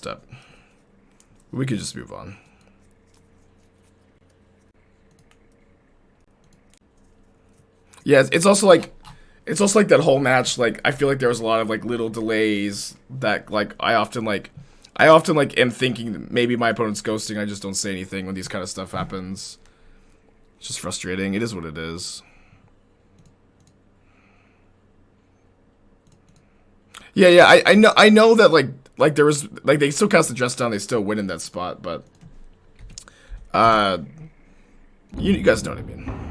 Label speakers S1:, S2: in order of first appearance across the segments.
S1: step. We could just move on. Yeah, it's also like that whole match. Like I feel like there was a lot of like little delays that like I often am thinking that maybe my opponent's ghosting. I just don't say anything when these kind of stuff happens. It's just frustrating. It is what it is. Yeah. I know that like there was like they still cast the dress down. They still win in that spot, but you guys know what I mean.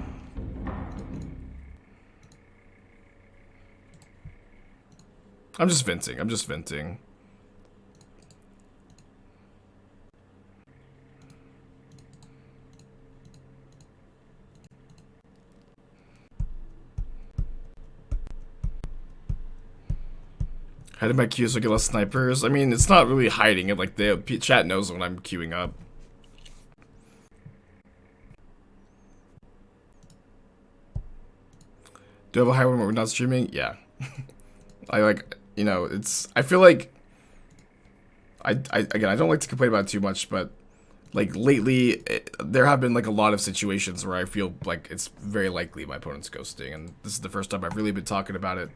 S1: I'm just venting. Hiding my queues so I get less snipers. I mean, it's not really hiding it. Like, the chat knows when I'm queuing up. Do I have a high one when we're not streaming? Yeah. I like, you know, it's, I feel like, again, I don't like to complain about it too much, but, like, lately, there have been, like, a lot of situations where I feel like it's very likely my opponent's ghosting, and this is the first time I've really been talking about it.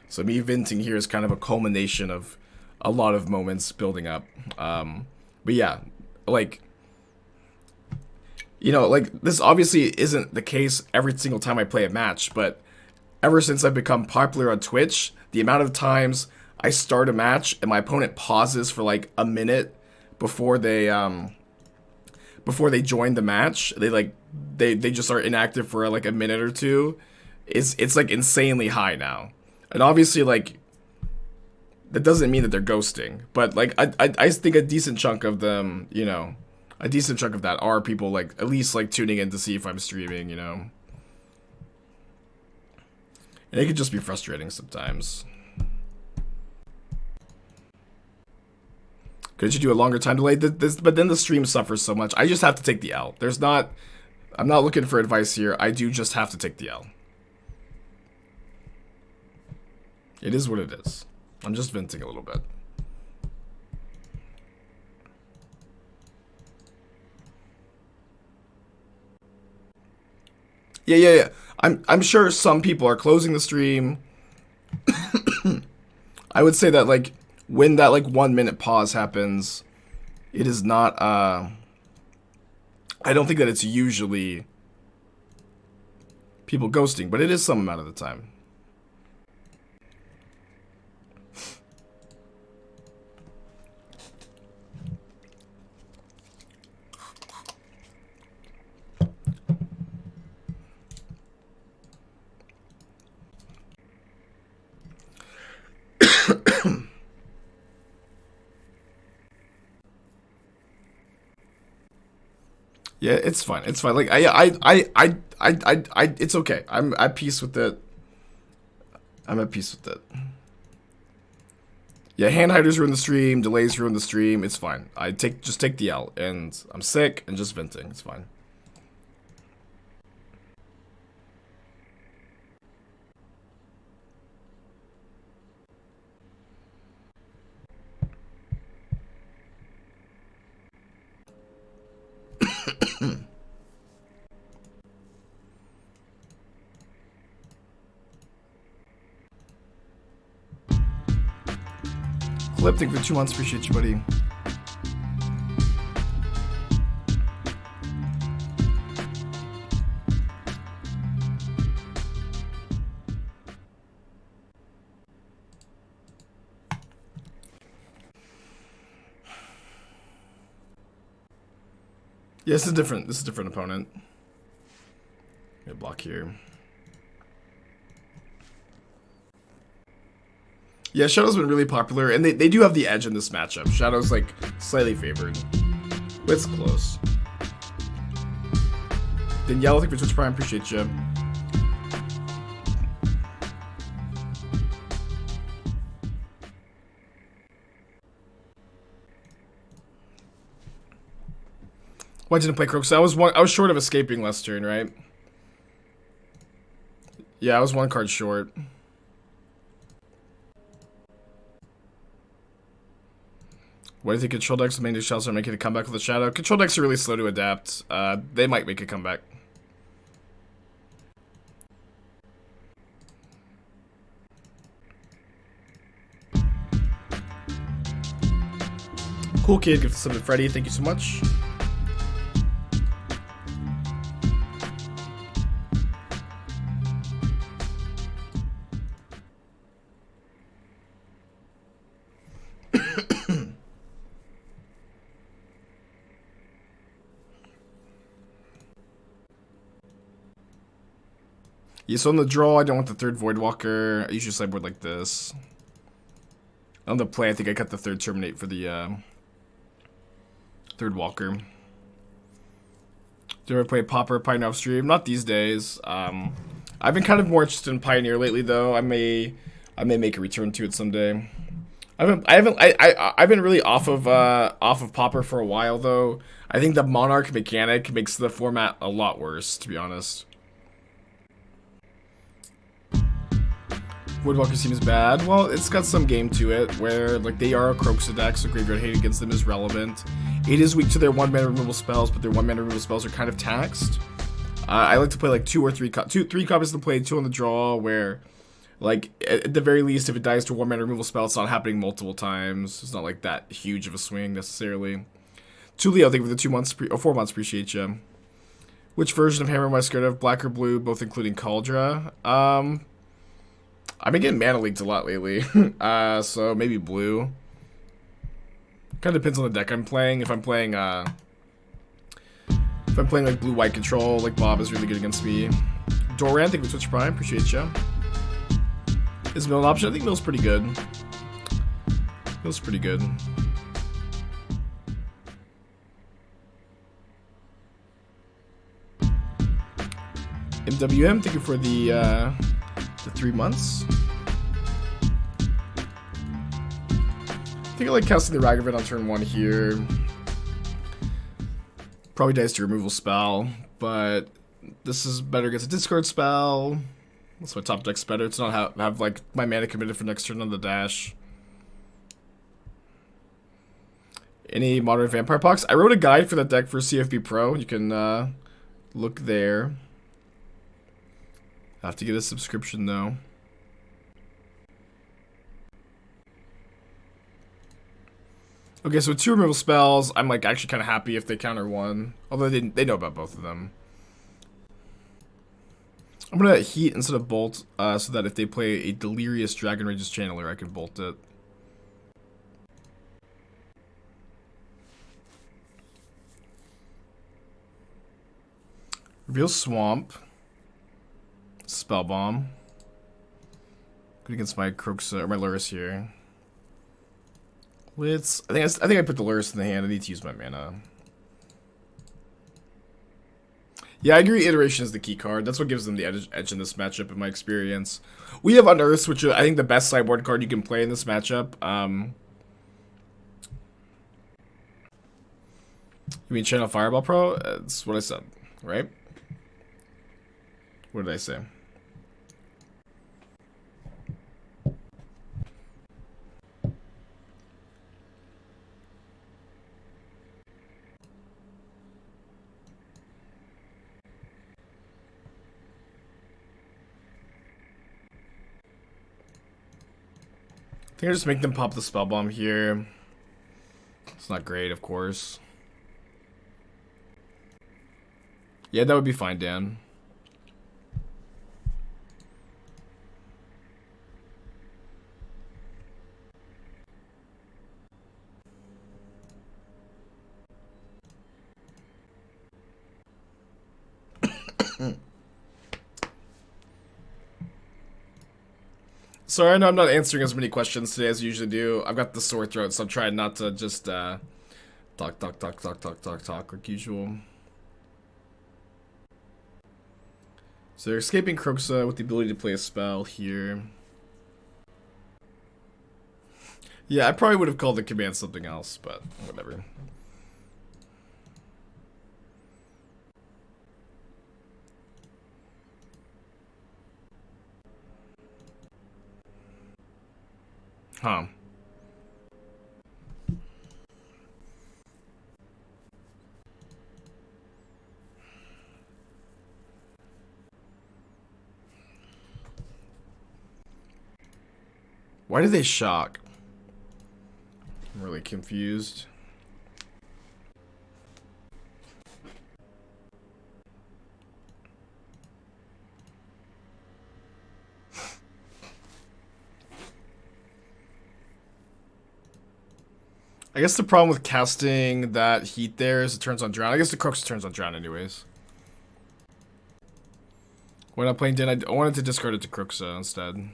S1: So me venting here is kind of a culmination of a lot of moments building up. But yeah, like, you know, like, this obviously isn't the case every single time I play a match, but ever since I've become popular on Twitch, the amount of times I start a match and my opponent pauses for like a minute before they join the match, they just are inactive for like a minute or two, it's like insanely high now. And obviously, like, that doesn't mean that they're ghosting, but like I think a decent chunk of them, you know, a decent chunk of that are people like at least like tuning in to see if I'm streaming, you know. And it could just be frustrating sometimes. Could you do a longer time delay? But then the stream suffers so much. I just have to take the L. I'm not looking for advice here. I do just have to take the L. It is what it is. I'm just venting a little bit. Yeah. I'm sure some people are closing the stream. I would say that like when that like 1 minute pause happens, it is not I don't think that it's usually people ghosting, but it is some amount of the time. Yeah, it's fine. It's fine. Like it's okay. I'm at peace with it. I'm at peace with it. Yeah, hand hiders ruin the stream, delays ruin the stream. It's fine. Just take the L, and I'm sick and just venting. It's fine. Clip, thank you for 2 months. Appreciate you, buddy. Yeah, this is different. This is a different opponent. Gonna block here. Yeah, Shadow's been really popular, and they do have the edge in this matchup. Shadow's, like, slightly favored. But it's close. Danielle, thank you for Twitch Prime. Appreciate you. Why didn't I play Kroxa? I was short of escaping last turn, right? Yeah, I was 1 card short. What do you think control decks with main shells are making a comeback with the shadow? Control decks are really slow to adapt. They might make a comeback. Cool kid, give some to Freddy. Thank you so much. Yeah, so on the draw, I don't want the third Voidwalker. I usually sideboard like this. On the play, I think I cut the third Terminate for the third Walker. Do you ever play Pauper Pioneer off stream? Not these days. I've been kind of more interested in Pioneer lately, though. I may make a return to it someday. I've been really off of Pauper for a while, though. I think the Monarch mechanic makes the format a lot worse, to be honest. Voidwalker seems bad. Well, it's got some game to it, where like they are a Kroxa deck, so Graveyard Hate against them is relevant. It is weak to their 1-mana removal spells, but their 1-mana removal spells are kind of taxed. I like to play like 3 copies to play, 2 on the draw, where like at the very least, if it dies to a 1-mana removal spell, it's not happening multiple times. It's not like that huge of a swing necessarily. Tulio, thank you for the 2 months, 4 months, appreciate you. Which version of Hammer am I scared of? Black or blue, both including Cauldra? I've been getting mana leaked a lot lately, so maybe blue. Kind of depends on the deck I'm playing. If I'm playing like blue-white control, like Bob is really good against me. Doran, thank you for Twitch Prime, appreciate you. Is Mill an option? I think Mill's pretty good. Mill's pretty good. MWM, thank you for the 3 months. I think I like casting the Ragavan on turn 1 here. Probably dies to removal spell, but this is better against a discard spell. That's why top deck's better. It's not have like my mana committed for next turn on the dash. Any modern vampire pox? I wrote a guide for that deck for CFB Pro. You can look there. I have to get a subscription though. Okay, so 2 removal spells. I'm like actually kind of happy if they counter 1, although they know about both of them. I'm gonna heat instead of bolt, so that if they play a Delirious Dragon Rage's Channeler, I can bolt it. Reveal Swamp. Spellbomb. Good against my Kroxa or my Lurrus here. I think I put the Lurrus in the hand. I need to use my mana. Yeah, I agree. Iteration is the key card. That's what gives them the edge in this matchup, in my experience. We have Unearthed, which is, I think, the best sideboard card you can play in this matchup. You mean Channel Fireball Pro? That's what I said, right? What did I say? I think I just make them pop the Spellbomb here. It's not great, of course. Yeah, that would be fine, Dan. Sorry, I know I'm not answering as many questions today as I usually do. I've got the sore throat, so I'm trying not to just talk like usual. So they're escaping Kroxa with the ability to play a spell here. Yeah, I probably would have called the command something else, but whatever. Huh. Why did they shock? I'm really confused. I guess the problem with casting that heat there is it turns on drown. I guess the Kroxa turns on drown anyways. When I'm playing Din, I wanted to discard it to Kroxa instead.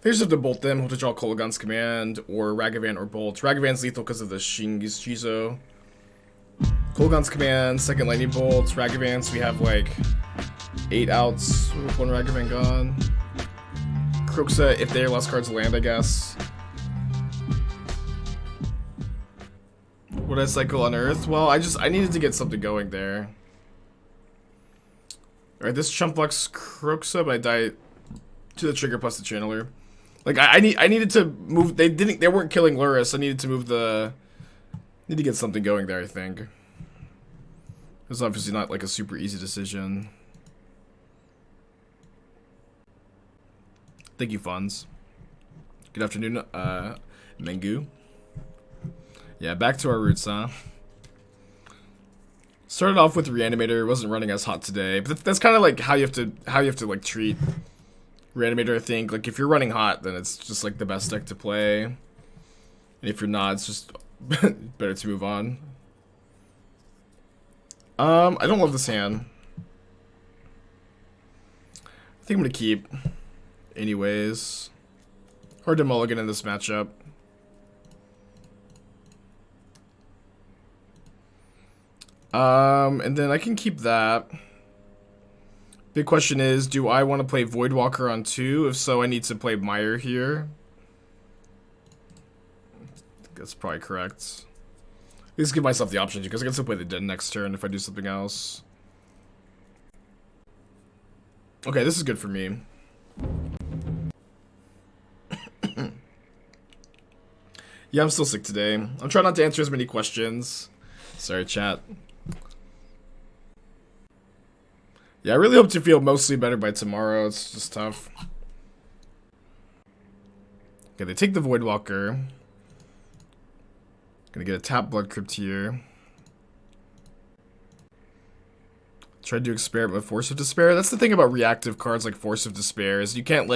S1: They just have to bolt them, hope to draw Kolaghan's command, or Ragavan or bolt. Ragavan's lethal because of the Shizo. Kolaghan's command, second lightning bolt. Ragavan's, we have like 8 outs with 1 Ragavan gone. Kroxa, if their last cards land, I guess. Would I cycle Unearth? Well, I needed to get something going there. Alright, this chump blocks Kroxa, but I die to the trigger plus the channeler. Like I needed to move. They weren't killing Lurrus. I needed to move the. Need to get something going there. I think. It's obviously not like a super easy decision. Thank you, Funds. Good afternoon, Mengu. Yeah, back to our roots, huh? Started off with Reanimator. Wasn't running as hot today, but that's kind of like how you have to like treat Reanimator. I think like if you're running hot, then it's just like the best deck to play, and if you're not, it's just better to move on. I don't love this hand. I think I'm gonna keep. Anyways, hard to mulligan in this matchup. And then I can keep that. Big question is, do I want to play Voidwalker on 2? If so, I need to play Mire here. That's probably correct. At least give myself the option because I can still play the Dead next turn if I do something else. Okay, this is good for me. Yeah, I'm still sick today. I'm trying not to answer as many questions. Sorry, chat. Yeah, I really hope to feel mostly better by tomorrow. It's just tough. Okay, they take the Voidwalker. Gonna get a tap Blood Crypt here. Try to experiment with Force of Despair. That's the thing about reactive cards like Force of Despair is you can't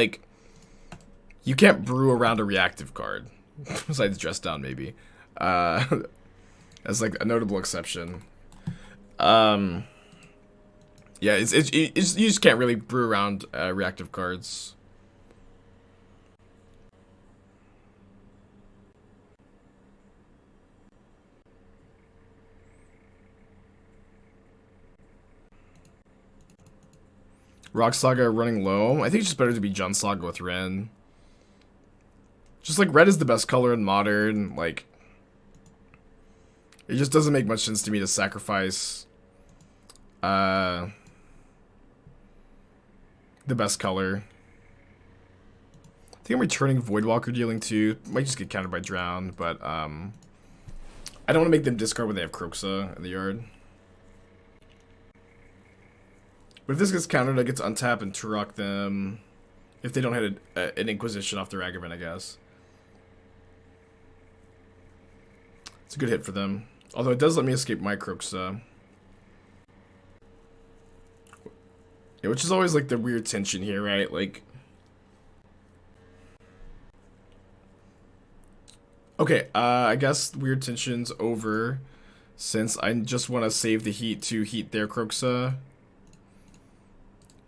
S1: brew around a reactive card. Besides Dress Down, maybe. As like a notable exception. Yeah, you just can't really brew around reactive cards. Rock Saga running low. I think it's just better to be Jund Saga with Ren. Just like red is the best color in Modern. Like, it just doesn't make much sense to me to sacrifice the best color. I think I'm returning Voidwalker dealing 2. Might just get countered by Drown, but I don't want to make them discard when they have Kroxa in the yard. But if this gets countered, I get to untap and Tourach them. If they don't hit an Inquisition off the Ragavan, I guess. It's a good hit for them. Although it does let me escape my Kroxa. Yeah, which is always like the weird tension here, right? Like, okay, I guess weird tension's over since I just want to save the heat to heat their Kroxa.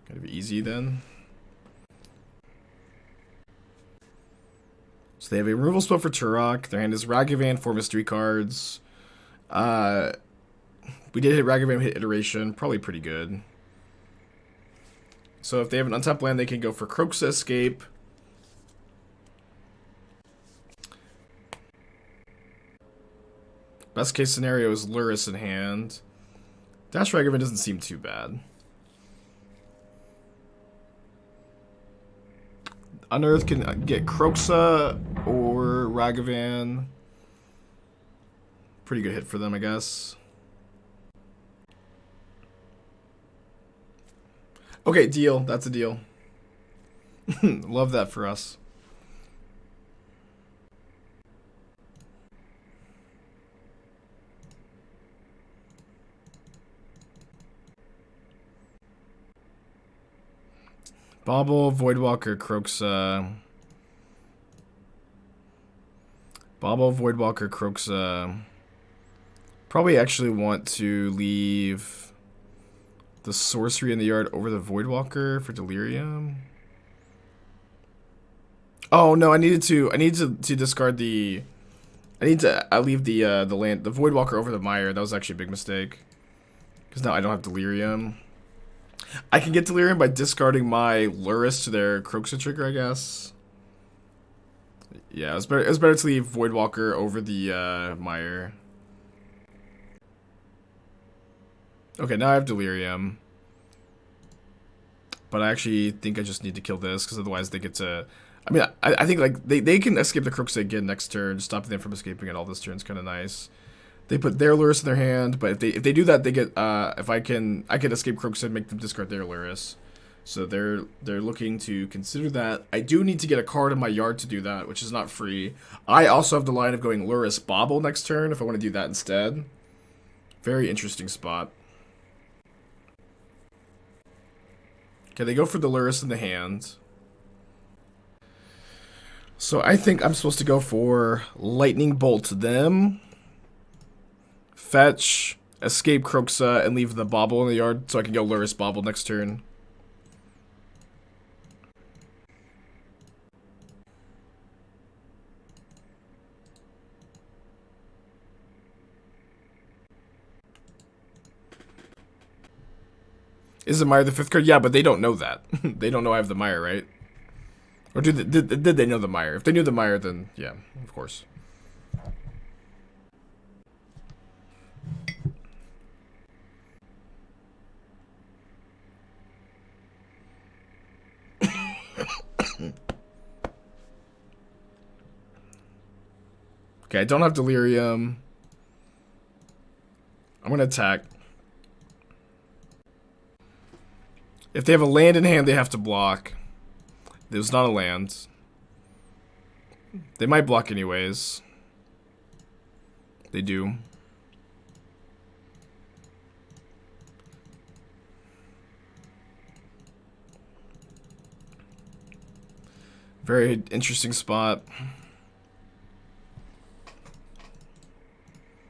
S1: Kind of easy then. So they have a removal spell for Tourach. Their hand is Ragavan, 4 mystery cards. We did hit Ragavan, hit Iteration. Probably pretty good. So if they have an untapped land, they can go for Kroxa Escape. Best case scenario is Lurrus in hand. Dash Ragavan doesn't seem too bad. Unearth can get Kroxa or Ragavan. Pretty good hit for them, I guess. Okay, deal. That's a deal. Love that for us. Bauble, Voidwalker, Kroxa. Bauble, Voidwalker, Kroxa. Probably actually want to leave the sorcery in the yard over the Voidwalker for Delirium. Oh no, I need to discard the. I leave the Voidwalker over the Mire. That was actually a big mistake. Because now I don't have Delirium. I can get Delirium by discarding my Lurrus to their Kroxa trigger, I guess. Yeah, it was better to leave Voidwalker over the Mire. Okay, now I have Delirium. But I actually think I just need to kill this, because otherwise they get to... I mean, I think like they can escape the Kroxa again next turn, stopping them from escaping it all this turn is kind of nice. They put their Lurrus in their hand, but if they do that, they get if I can escape Kroxa and make them discard their Lurrus. So they're looking to consider that. I do need to get a card in my yard to do that, which is not free. I also have the line of going Lurrus Bauble next turn if I want to do that instead. Very interesting spot. Okay, they go for the Lurrus in the hand. So I think I'm supposed to go for Lightning Bolt to them. Fetch, escape Kroxa, and leave the Bauble in the yard so I can go Lurrus Bauble next turn. Is the Mire the 5th card? Yeah, but they don't know that. They don't know I have the Mire, right? Or did they know the Mire? If they knew the Mire, then yeah, of course. Okay, I don't have Delirium. I'm gonna attack. If they have a land in hand, they have to block. There's not a land. They might block anyways. They do. Very interesting spot.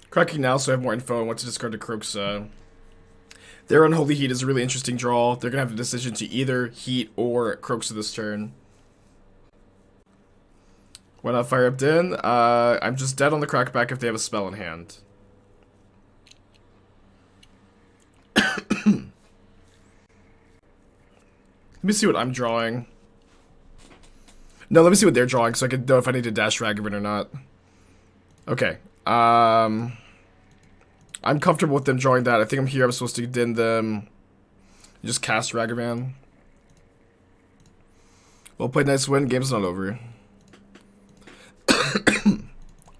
S1: Cracking now, so I have more info. I want to discard the Kroxa. Their Unholy Heat is a really interesting draw. They're going to have a decision to either Heat or Kroxa this turn. Why not fire up Din? I'm just dead on the crackback if they have a spell in hand. Let me see what I'm drawing. No, let me see what they're drawing so I can know if I need to dash Ragavan or not. Okay. I'm comfortable with them drawing that. I think I'm supposed to din them. Just cast Ragavan. Well played, nice win. Game's not over.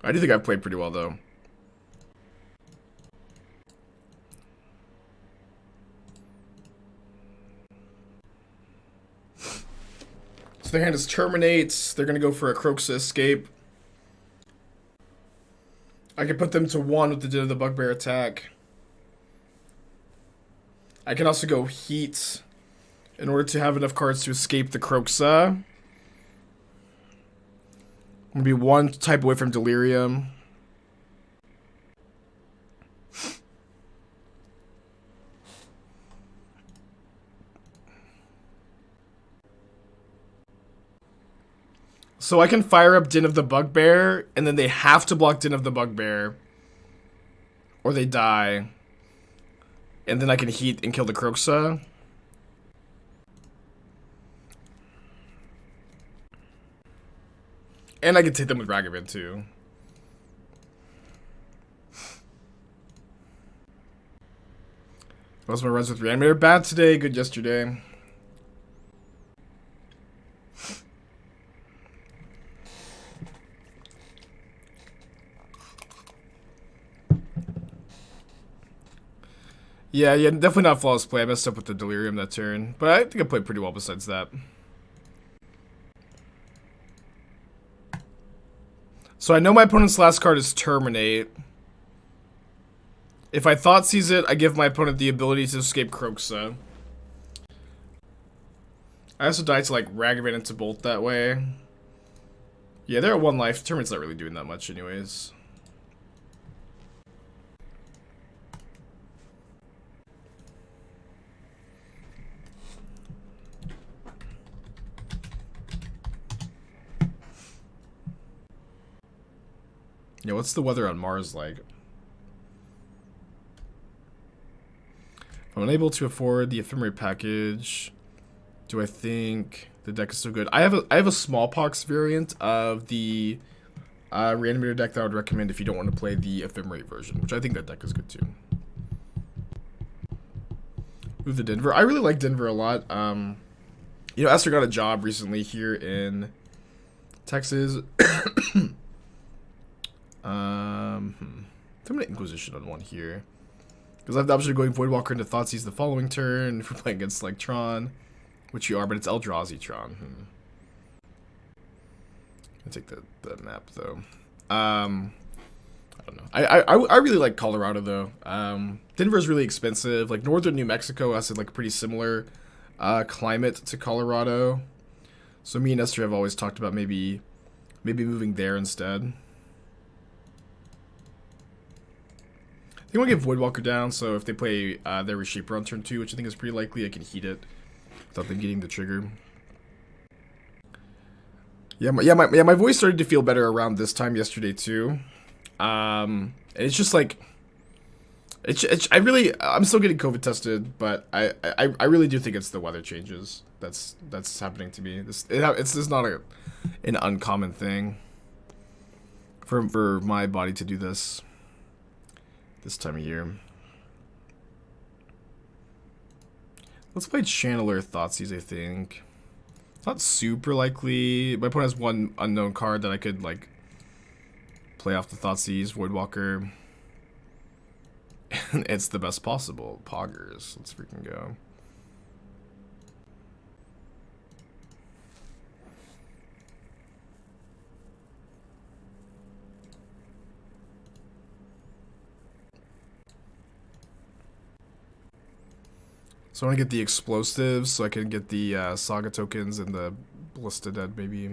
S1: I do think I've played pretty well, though. So their hand is Terminate. They're going to go for a Kroxa escape. I can put them to 1 with the Din of the Bugbear attack. I can also go Heat in order to have enough cards to escape the Kroxa. I'm going to be 1 type away from Delirium. So I can fire up Din of the Bugbear, and then they have to block Din of the Bugbear, or they die. And then I can Heat and kill the Kroxa. And I can hit them with Ragavan too. How's my runs with Reanimator? Bad today, good yesterday. Yeah, definitely not flawless play. I messed up with the Delirium that turn, but I think I played pretty well besides that. So I know my opponent's last card is Terminate. If I Thoughtseize it, I give my opponent the ability to escape Kroxa. I also died to like Ragavan into Bolt that way. Yeah, they're at 1 life. Terminate's not really doing that much anyways. Yeah, what's the weather on Mars like? I'm unable to afford the Ephemerate package. Do I think the deck is still good? I have a Smallpox variant of the Reanimator deck that I would recommend if you don't want to play the Ephemerate version, which I think that deck is good too. Move to Denver. I really like Denver a lot. You know, Esther got a job recently here in Texas. I'm gonna Inquisition on one here. Because I have the option of going Voidwalker into Thoughtseize the following turn if we're playing against like Tron. Which you are, but it's Eldrazi Tron. I'll take the map though. I don't know. I really like Colorado though. Denver's really expensive. Like northern New Mexico has like a pretty similar climate to Colorado. So me and Esther have always talked about maybe moving there instead. I think we'll get Voidwalker down, so if they play their Reshaper on turn 2, which I think is pretty likely, I can heat it without them getting the trigger. My voice started to feel better around this time yesterday too. It's just like, I'm still getting COVID tested, but I really do think it's the weather changes that's happening to me. It's not an uncommon thing for my body to do this time of year. Let's play Channeler Thoughtseize, I think. Not super likely. My opponent has one unknown card that I could, like, play off the Thoughtseize, Voidwalker. And it's the best possible. Poggers. Let's freaking go. So I want to get the explosives so I can get the Saga tokens and the Ballista Dead, maybe.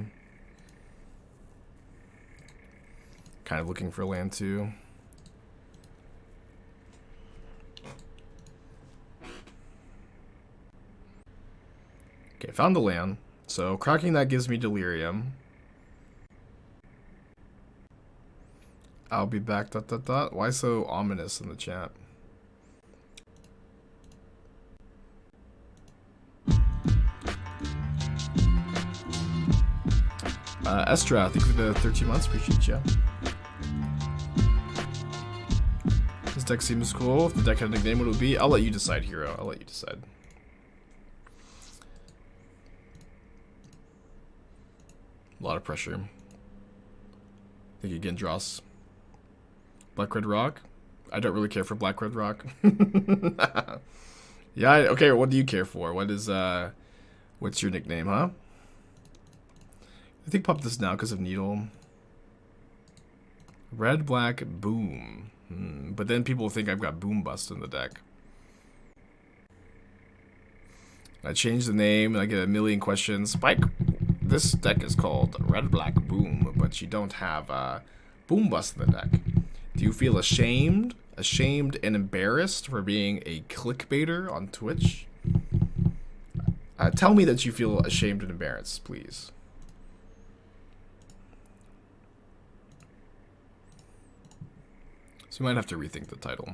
S1: Kind of looking for land too. Okay, found the land. So cracking that gives me Delirium. I'll be back, ... Why so ominous in the chat? Estra, thank you for the 13 months. Appreciate you. This deck seems cool. If the deck had a nickname, what it would be? I'll let you decide, Hero. I'll let you decide. A lot of pressure. Thank you again, Dross. Black Red Rock? I don't really care for Black Red Rock. Yeah, okay, what do you care for? What is, what's your nickname, huh? I think pop this now because of Needle. Red, black, boom. But then people think I've got Boom Bust in the deck. I change the name and I get a million questions. Spike, this deck is called Red, Black, Boom, but you don't have Boom Bust in the deck. Do you feel ashamed? Ashamed and embarrassed for being a clickbaiter on Twitch? Tell me that you feel ashamed and embarrassed, please. So we might have to rethink the title.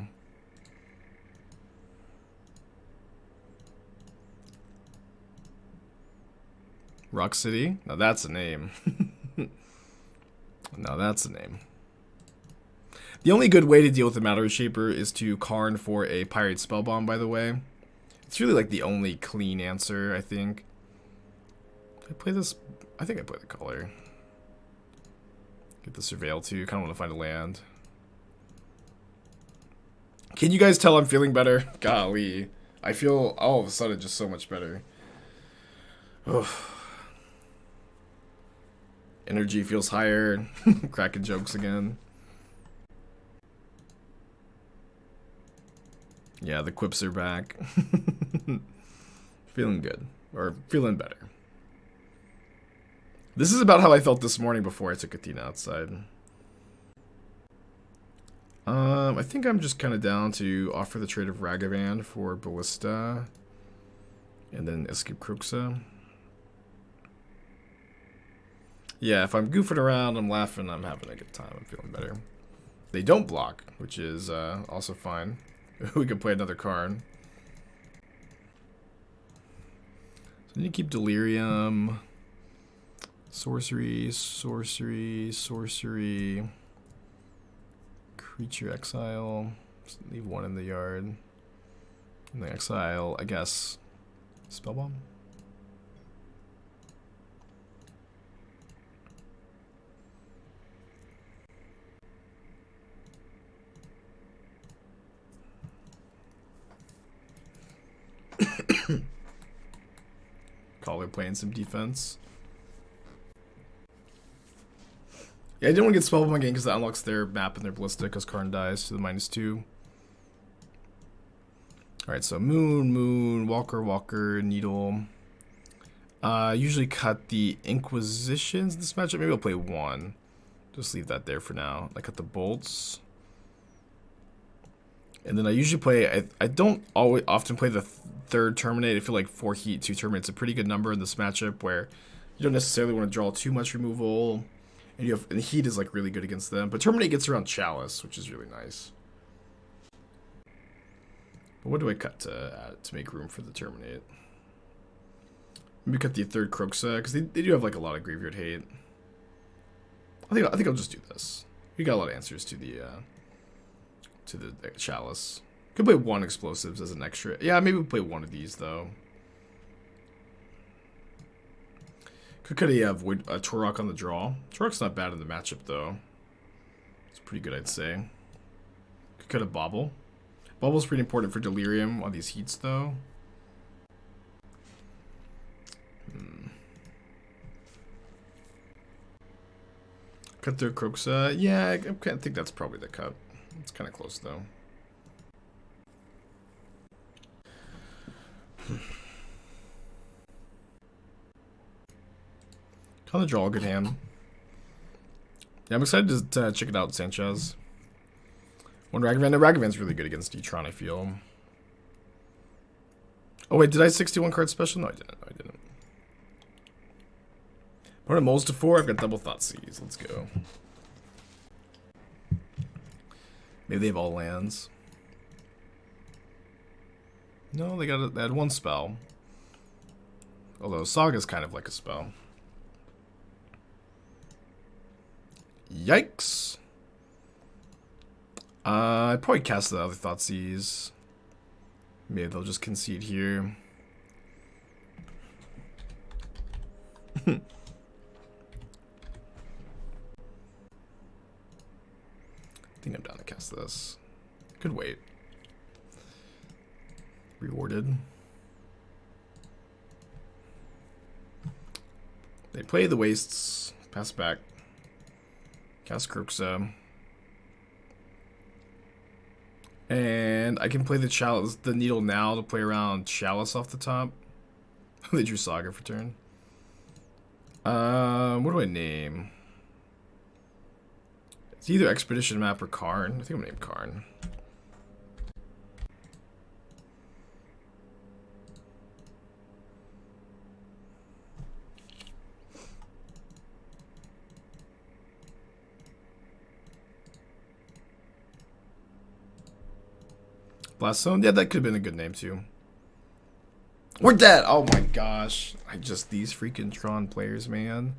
S1: Rock City? Now that's a name. Now that's a name. The only good way to deal with the Matter Shaper is to Karn for a Pyrite Spellbomb, by the way. It's really like the only clean answer, I think. Did I play this? I think I played the color. Get the Surveil too. Kind of want to find a land. Can you guys tell I'm feeling better? Golly. I feel all of a sudden just so much better. Ugh. Energy feels higher. Cracking jokes again. Yeah, the quips are back. Feeling good. Or feeling better. This is about how I felt this morning before I took Athena outside. I think I'm just kind of down to offer the trade of Ragavan for Ballista. And then escape Kroxa. Yeah, if I'm goofing around, I'm laughing, I'm having a good time, I'm feeling better. They don't block, which is also fine. We can play another card. So I need to keep Delirium. Sorcery, sorcery, sorcery. Creature exile. Just leave one in the yard. And the exile, I guess. Spellbomb? Caller playing some defense. Yeah, I didn't want to get Spellbomb again because that unlocks their map and their Ballista because Karn dies to the -2. Alright, so Moon, Walker, Needle. Usually cut the Inquisitions in this matchup. Maybe I'll play one. Just leave that there for now. I cut the Bolts. And then I usually play, I don't often play the third Terminate. I feel like 4 Heat, 2 Terminate's a pretty good number in this matchup where you don't necessarily want to draw too much removal. And Heat is like really good against them. But Terminate gets around Chalice, which is really nice. But what do I cut to make room for the Terminate? Maybe cut the third Kroxa, because they do have like a lot of graveyard hate. I think I'll just do this. We got a lot of answers to the Chalice. Could play 1 explosives as an extra. Yeah, maybe we'll play one of these though. Could have a Tourach on the draw. Tourach's not bad in the matchup though. It's pretty good, I'd say. Could cut a Bauble. Bauble's pretty important for Delirium on these Heats though. Cut through Kroxa. Yeah, I think that's probably the cut. It's kind of close though. On the draw, good hand. Yeah, I'm excited to check it out, Sanchez. One Ragavan. No, Ragavan's really good against D-Tron, I feel. Oh wait, did I 61 card special? No, I didn't. Opponent moles to 4. I've got double Thoughtseize. Let's go. Maybe they have all lands. No, they had 1 spell. Although Saga's kind of like a spell. Yikes. I'd probably cast the other Thoughtseize. Maybe they'll just concede here. I think I'm down to cast this. Could wait. Rewarded. They play the wastes. Pass back. Cast Kroxa. And I can play the Chalice, the Needle now to play around Chalice off the top. They drew Saga for turn. What do I name? It's either Expedition Map or Karn. I think I'm gonna name Karn. Blast Zone? Yeah, that could have been a good name too. We're dead! Oh my gosh. These freaking Tron players, man.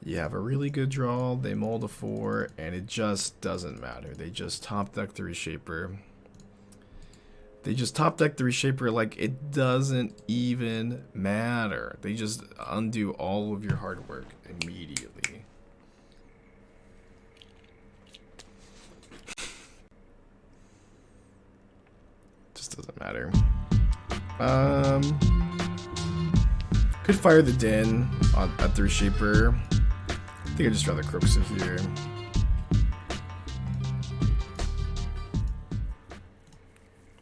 S1: You have a really good draw, they mold a 4, and it just doesn't matter. They just top deck the Reshaper. They just top deck the Reshaper like it doesn't even matter. They just undo all of your hard work immediately. matter. Could fire the Din at the Reshaper. I think I'd just rather Kroxa here.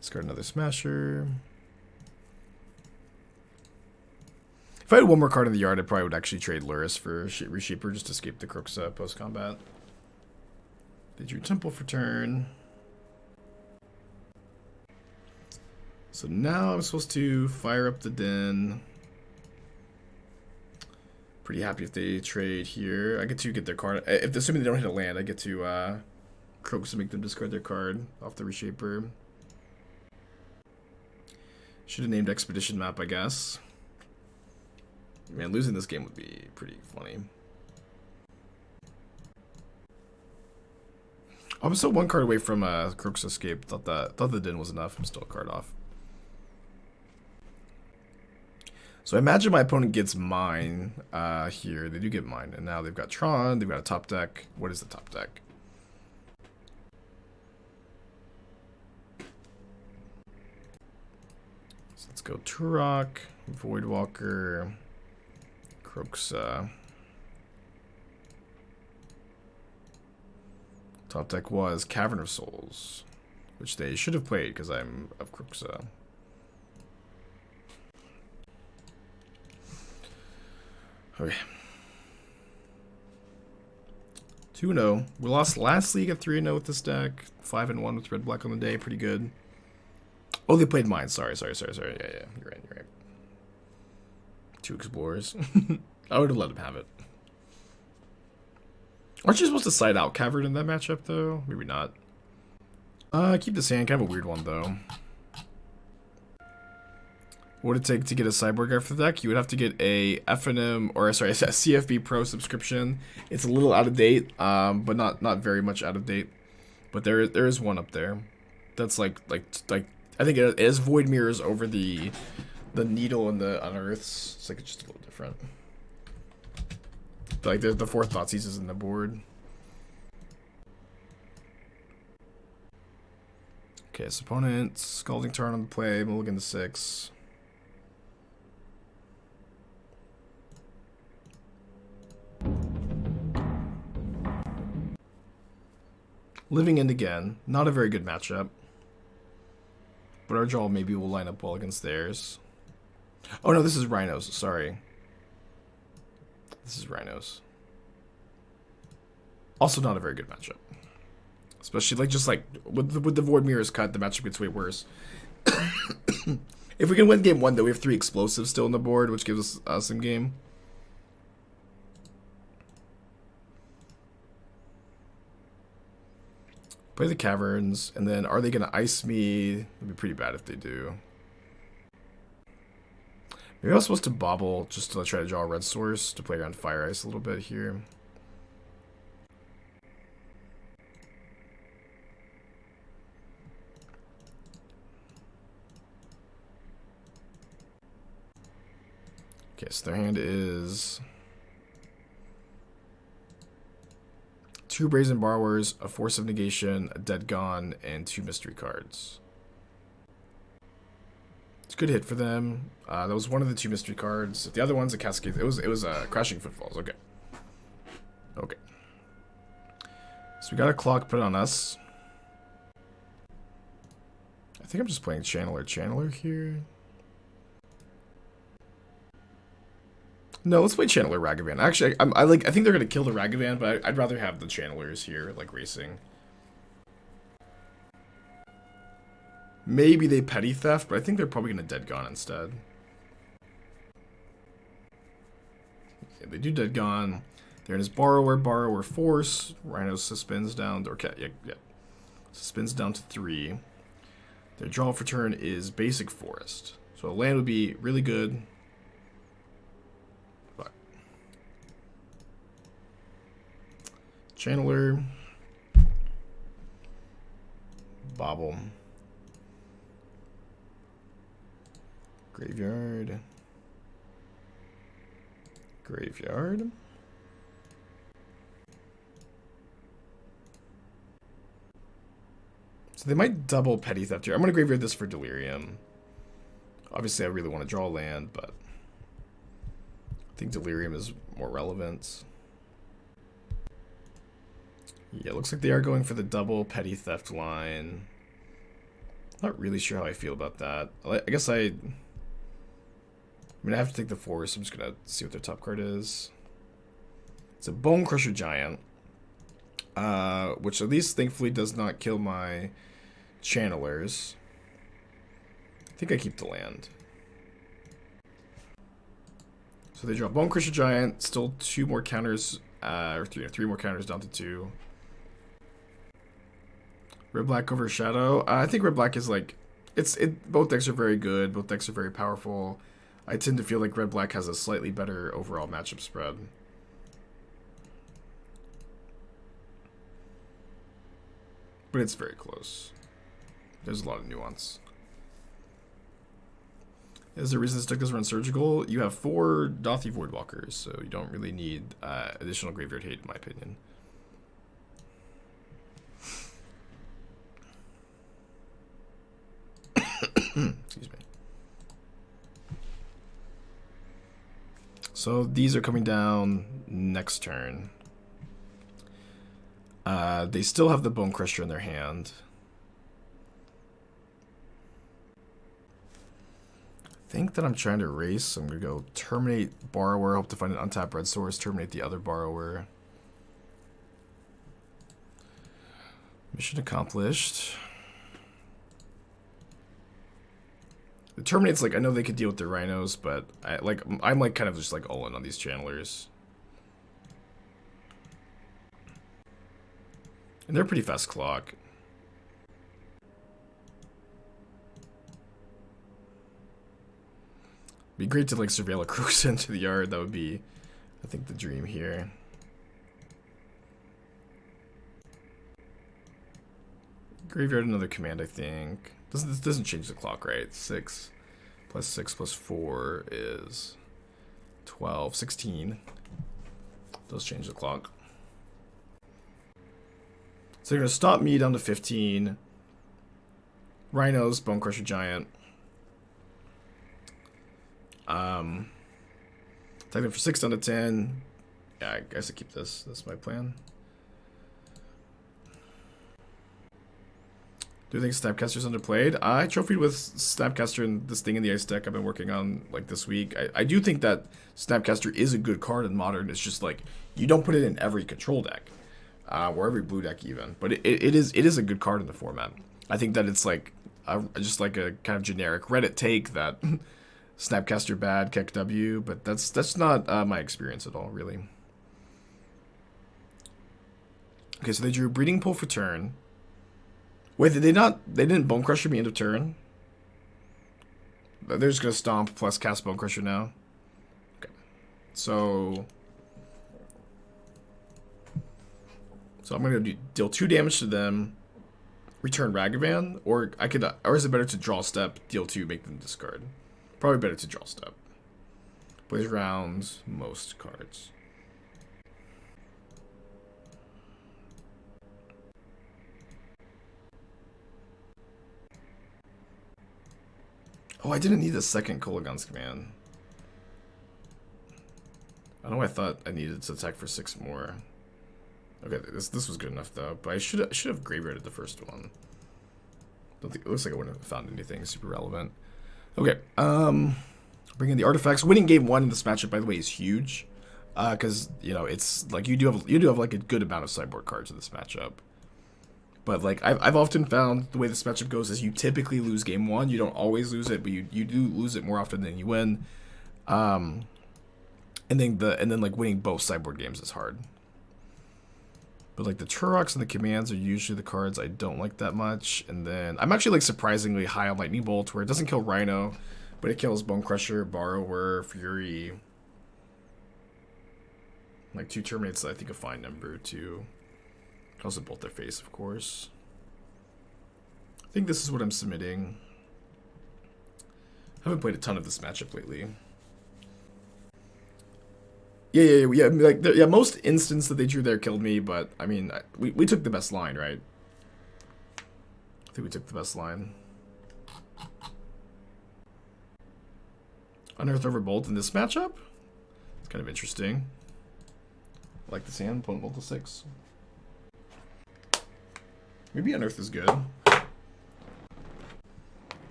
S1: Discard another Smasher. If I had one more card in the yard, I probably would actually trade Lurrus for Reshaper just to escape the Kroxa post-combat. They drew Temple for turn. So now I'm supposed to fire up the Den. Pretty happy if they trade here. I get to get their card. If assuming they don't hit a land, I get to Kroxa to make them discard their card off the Reshaper. Should have named Expedition Map, I guess. Man, losing this game would be pretty funny. I'm still one card away from Kroxa escape. Thought the Din was enough. I'm still a card off. So I imagine my opponent gets mine here. They do get mine, and now they've got Tron. They've got a top deck. What is the top deck? So let's go Tourach, Voidwalker, Kroxa. Top deck was Cavern of Souls, which they should have played because I'm of Kroxa. Okay. 2-0. We lost last league at 3-0 with this deck. 5-1 with red black on the day. Pretty good. Oh, they played mine. Sorry. Yeah. You're right. 2 Explorers. I would have let him have it. Aren't you supposed to side out Cavern in that matchup, though? Maybe not. Keep this hand. Kind of a weird one, though. What would it take to get a Sideboard guy for the deck? You would have to get a FNM, or sorry, a CFB Pro subscription. It's a little out of date, but not very much out of date. But there is one up there. That's like I think it is Void Mirrors over the Needle and the Unearths. It's like it's just a little different. Like the 4 Thoughtseize is in the board. Okay, so opponent Scalding Tarn on the play, mulligan to 6. Living End again. Not a very good matchup. But our draw maybe will line up well against theirs. Oh no, this is Rhinos. Sorry. This is Rhinos. Also not a very good matchup. Especially with the Void Mirrors cut, the matchup gets way worse. If we can win game 1 though, we have 3 explosives still on the board, which gives us some game. Play the Caverns, and then are they going to ice me? It'd be pretty bad if they do. Maybe I was supposed to Bauble just to try to draw a red source to play around Fire Ice a little bit here. Okay, so their hand is 2 Brazen Borrowers, a Force of Negation, a Dead Gone, and 2 mystery cards. It's a good hit for them. That was one of the 2 mystery cards. The other one's a Cascade. It was Crashing Footfalls. Okay. Okay. So we got a clock put on us. I think I'm just playing Channeler here. No, let's play Channeler Ragavan. Actually, I think they're gonna kill the Ragavan, but I'd rather have the Channelers here, like racing. Maybe they Petty Theft, but I think they're probably gonna Dead Gone instead. Okay, they do Dead Gone. They're in his Borrower Force. Rhino suspends down to, okay, yeah. Suspends down to 3. Their draw for turn is Basic Forest. So a land would be really good. Channeler, Bauble, Graveyard, So So they might double Petty Theft here. I'm going to graveyard this for Delirium. Obviously, I really want to draw land, but I think Delirium is more relevant. Yeah, it looks like they are going for the double Petty Theft line. Not really sure how I feel about that. I guess I have to take the force. I'm just going to see what their top card is. It's a Bone Crusher Giant, which at least thankfully does not kill my channelers. I think I keep the land. So they draw Bone Crusher Giant, still 2 more counters, or 3 more counters down to 2. Red Black over Shadow. I think Red Black is like, both decks are very good, both decks are very powerful. I tend to feel like Red Black has a slightly better overall matchup spread. But it's very close. There's a lot of nuance. Is there a reason this deck doesn't run Surgical? You have 4 Dauthi Voidwalkers, so you don't really need additional graveyard hate, in my opinion. Excuse me. So these are coming down next turn. They still have the Bone Crusher in their hand. I think that I'm trying to race, so I'm going to go Terminate Borrower, hope to find an untapped red source, terminate the other Borrower. Mission accomplished. The Terminate's like, I know they could deal with the Rhinos, but I'm like kind of just like all in on these channelers. And they're pretty fast clock. Be great to like surveil a Kroxa into the yard. That would be, I think, the dream here. Graveyard another command, I think. This doesn't change the clock, right? 6 plus 6 plus 4 is 12, 16. Does change the clock. So they're gonna stop me down to 15. Rhinos, Bone Crusher Giant. Take them for 6 down to 10. Yeah, I guess I keep this. That's my plan. Do you think Snapcaster's underplayed? I trophied with Snapcaster and this thing in the ice deck I've been working on like this week. I do think that Snapcaster is a good card in Modern. It's just like you don't put it in every control deck, or every blue deck even. But it is a good card in the format. I think that it's like just like a kind of generic Reddit take that Snapcaster bad, Keck W, but that's not my experience at all, really. Okay, so they drew Breeding Pool for turn. Wait, did they not? They didn't Bone Crusher me end of turn? They're just gonna stomp plus cast Bone Crusher now. Okay, so I'm gonna deal 2 damage to them, return Ragavan, or is it better to draw step, deal 2, make them discard? Probably better to draw step. Plays rounds most cards. Oh, I didn't need a second Kolaghan's command. I know I thought I needed to attack for 6 more. Okay, this was good enough though, but I should have graveyarded the first one. Don't think it looks like I wouldn't have found anything super relevant. Okay, bring in the artifacts. Winning game 1 in this matchup, by the way, is huge, because you know it's like you do have like a good amount of sideboard cards in this matchup. But like I've often found the way this matchup goes is you typically lose game 1. You don't always lose it, but you do lose it more often than you win. And then like winning both sideboard games is hard. But like the Tourachs and the commands are usually the cards I don't like that much. And then I'm actually like surprisingly high on Lightning Bolt, where it doesn't kill Rhino, but it kills Bone Crusher, Borrower, Fury. Like 2 Terminates, I think a fine number too. Also bolt their face, of course. I think this is what I'm submitting. I haven't played a ton of this matchup lately. Yeah. Like, most instants that they drew there killed me, but I mean, we took the best line, right? think we took the best line. Unearth Overbolt in this matchup? It's kind of interesting. I like this hand, opponent bolt to 6. Maybe Unearth is good. Have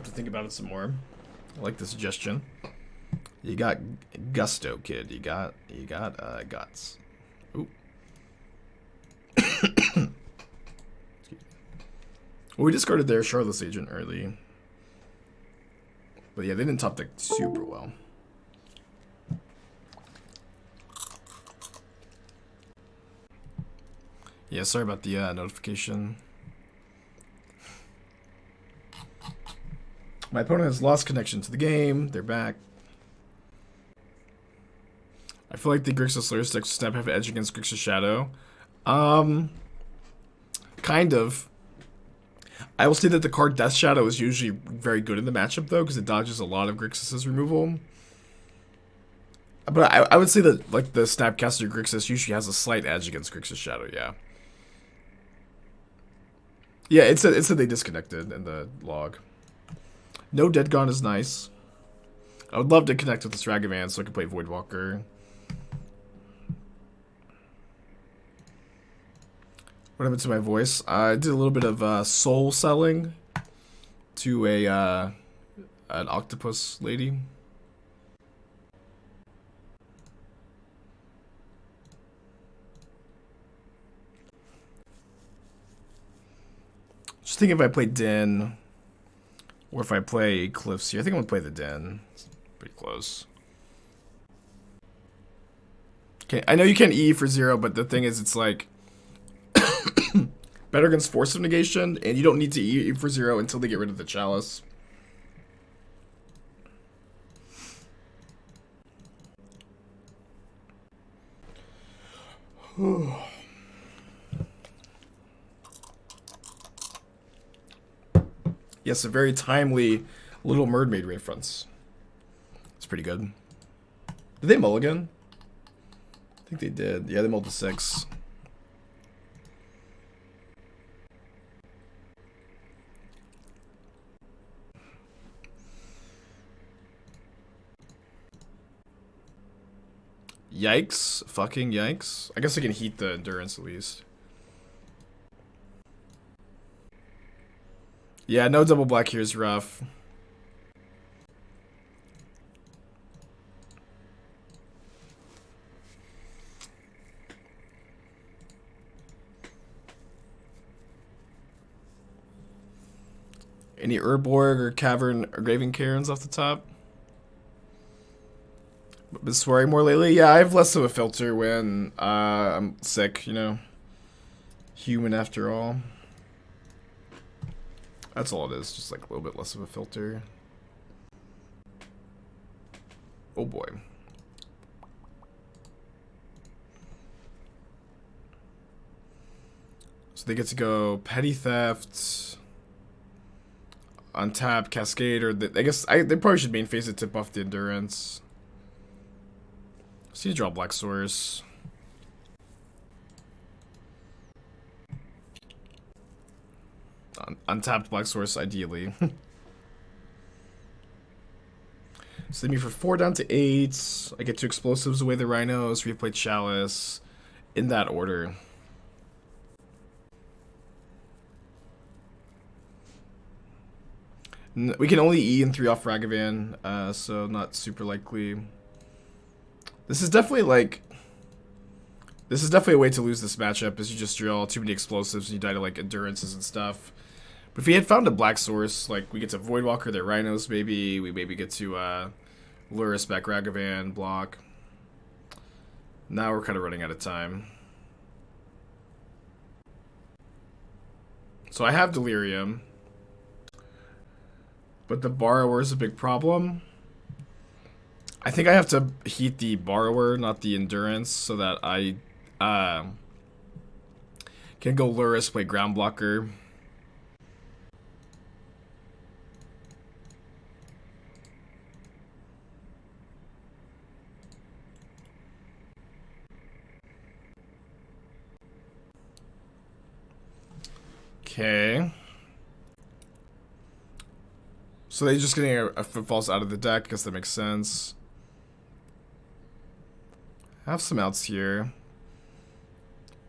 S1: to think about it some more. I like the suggestion. You got Gusto, kid. You got Guts. Ooh. Well, we discarded their Charlotte's Agent early. But yeah, they didn't top deck super well. Yeah, sorry about the notification. My opponent has lost connection to the game. They're back. I feel like the Grixis Lurrus deck snap have edge against Grixis Shadow. Kind of. I will say that the card Death Shadow is usually very good in the matchup, though, because it dodges a lot of Grixis' removal. But I would say that like the Snapcaster Grixis usually has a slight edge against Grixis Shadow, yeah. Yeah, it said they disconnected in the log. No Dead Gone is nice. I would love to connect with this Ragavan so I can play Voidwalker. What happened to my voice? I did a little bit of soul selling to an octopus lady. Just thinking if I play Den or if I play Cliffs here. I think I'm gonna play the Den. It's pretty close. Okay, I know you can't E for 0, but the thing is, it's like better against Force of Negation, and you don't need to E for 0 until they get rid of the Chalice. Yes, a very timely Little Mermaid reference. It's pretty good. Did they mulligan? I think they did. Yeah, they mulled to 6. Yikes. Fucking yikes. I guess I can heat the endurance at least. Yeah, no double black here is rough. Any Urborg or Cavern or Graven Cairns off the top? Been swearing more lately? Yeah, I have less of a filter when I'm sick, you know. Human after all. That's all it is, just like a little bit less of a filter. Oh boy. So they get to go Petty Theft, Untap, Cascade, or I guess they probably should main phase it to buff the Endurance. So you draw Black Source. Untapped Black Source, ideally. So they move for 4 down to 8. I get 2 explosives away the Rhinos, replay Chalice. In that order. We can only E and 3 off Ragavan, so not super likely. This is definitely like... This is definitely a way to lose this matchup, is you just draw too many explosives and you die to like endurances and stuff. But if we had found a black source, like we get to Voidwalker their Rhinos maybe, we maybe get to Lurrus back Ragavan, block. Now we're kind of running out of time. So I have Delirium. But the Borrower is a big problem. I think I have to heat the Borrower, not the Endurance, so that I can go Lurrus, play Ground Blocker. Okay. So they're just getting a Footfalls out of the deck. I guess that makes sense. I have some outs here.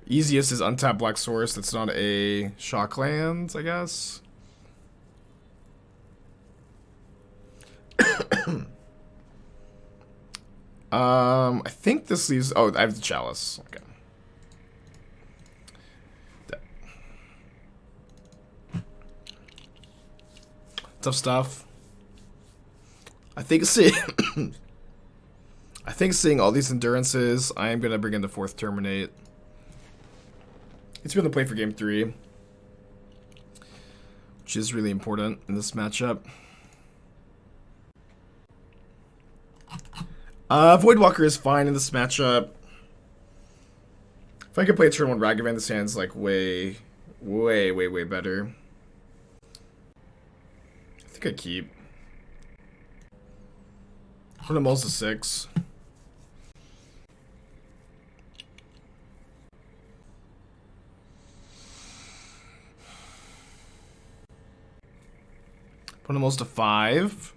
S1: Easiest is untap Black Source. That's not a shock land, I guess. I think this leaves... Oh, I have the Chalice. Okay. Tough stuff. I think seeing all these endurances, I am gonna bring in the 4th Terminate. It's gonna play for game 3, which is really important in this matchup. Voidwalker is fine in this matchup. If I could play turn 1 Ragavan, this hand's like way better. I think I keep. Put him also 6. Put him almost to 5.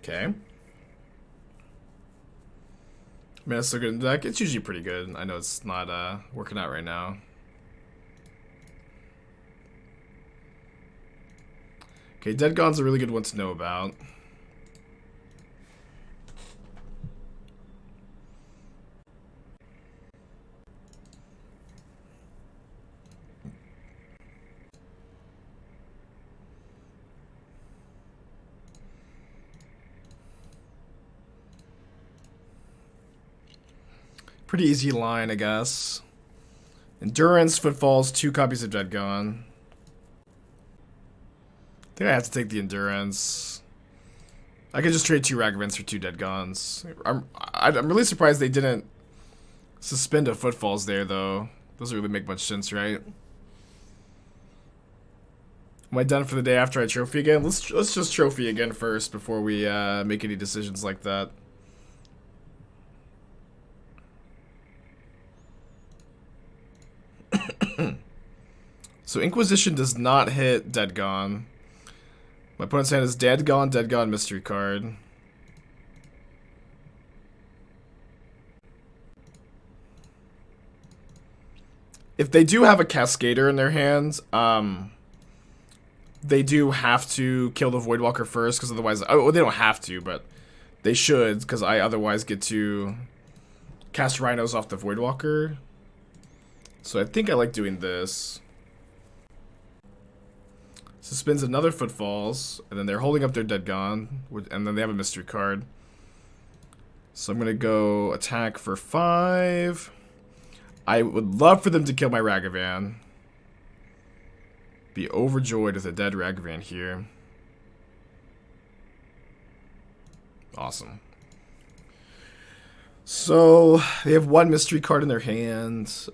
S1: Okay. Man, it's so good in the deck. It's usually pretty good. I know it's not working out right now. Okay, Dead Gone's a really good one to know about. Pretty easy line, I guess. Endurance, Footfalls, 2 copies of Dead Gone. I think I have to take the Endurance. I could just trade 2 Ragavans for 2 Dead Gones. I'm really surprised they didn't suspend a Footfalls there, though. Doesn't really make much sense, right? Am I done for the day after I trophy again? Let's just trophy again first before we make any decisions like that. So Inquisition does not hit Dead Gone. My opponent's hand is Dead Gone, mystery card. If they do have a Cascader in their hands, they do have to kill the Voidwalker first, because otherwise... Oh, they don't have to, but they should, because I otherwise get to cast Rhinos off the Voidwalker. So I think I like doing this. Suspends another Footfalls, and then they're holding up their Dead Gone, and then they have a mystery card. So I'm going to go attack for 5. I would love for them to kill my Ragavan. Be overjoyed with a dead Ragavan here. Awesome. So they have 1 mystery card in their hand.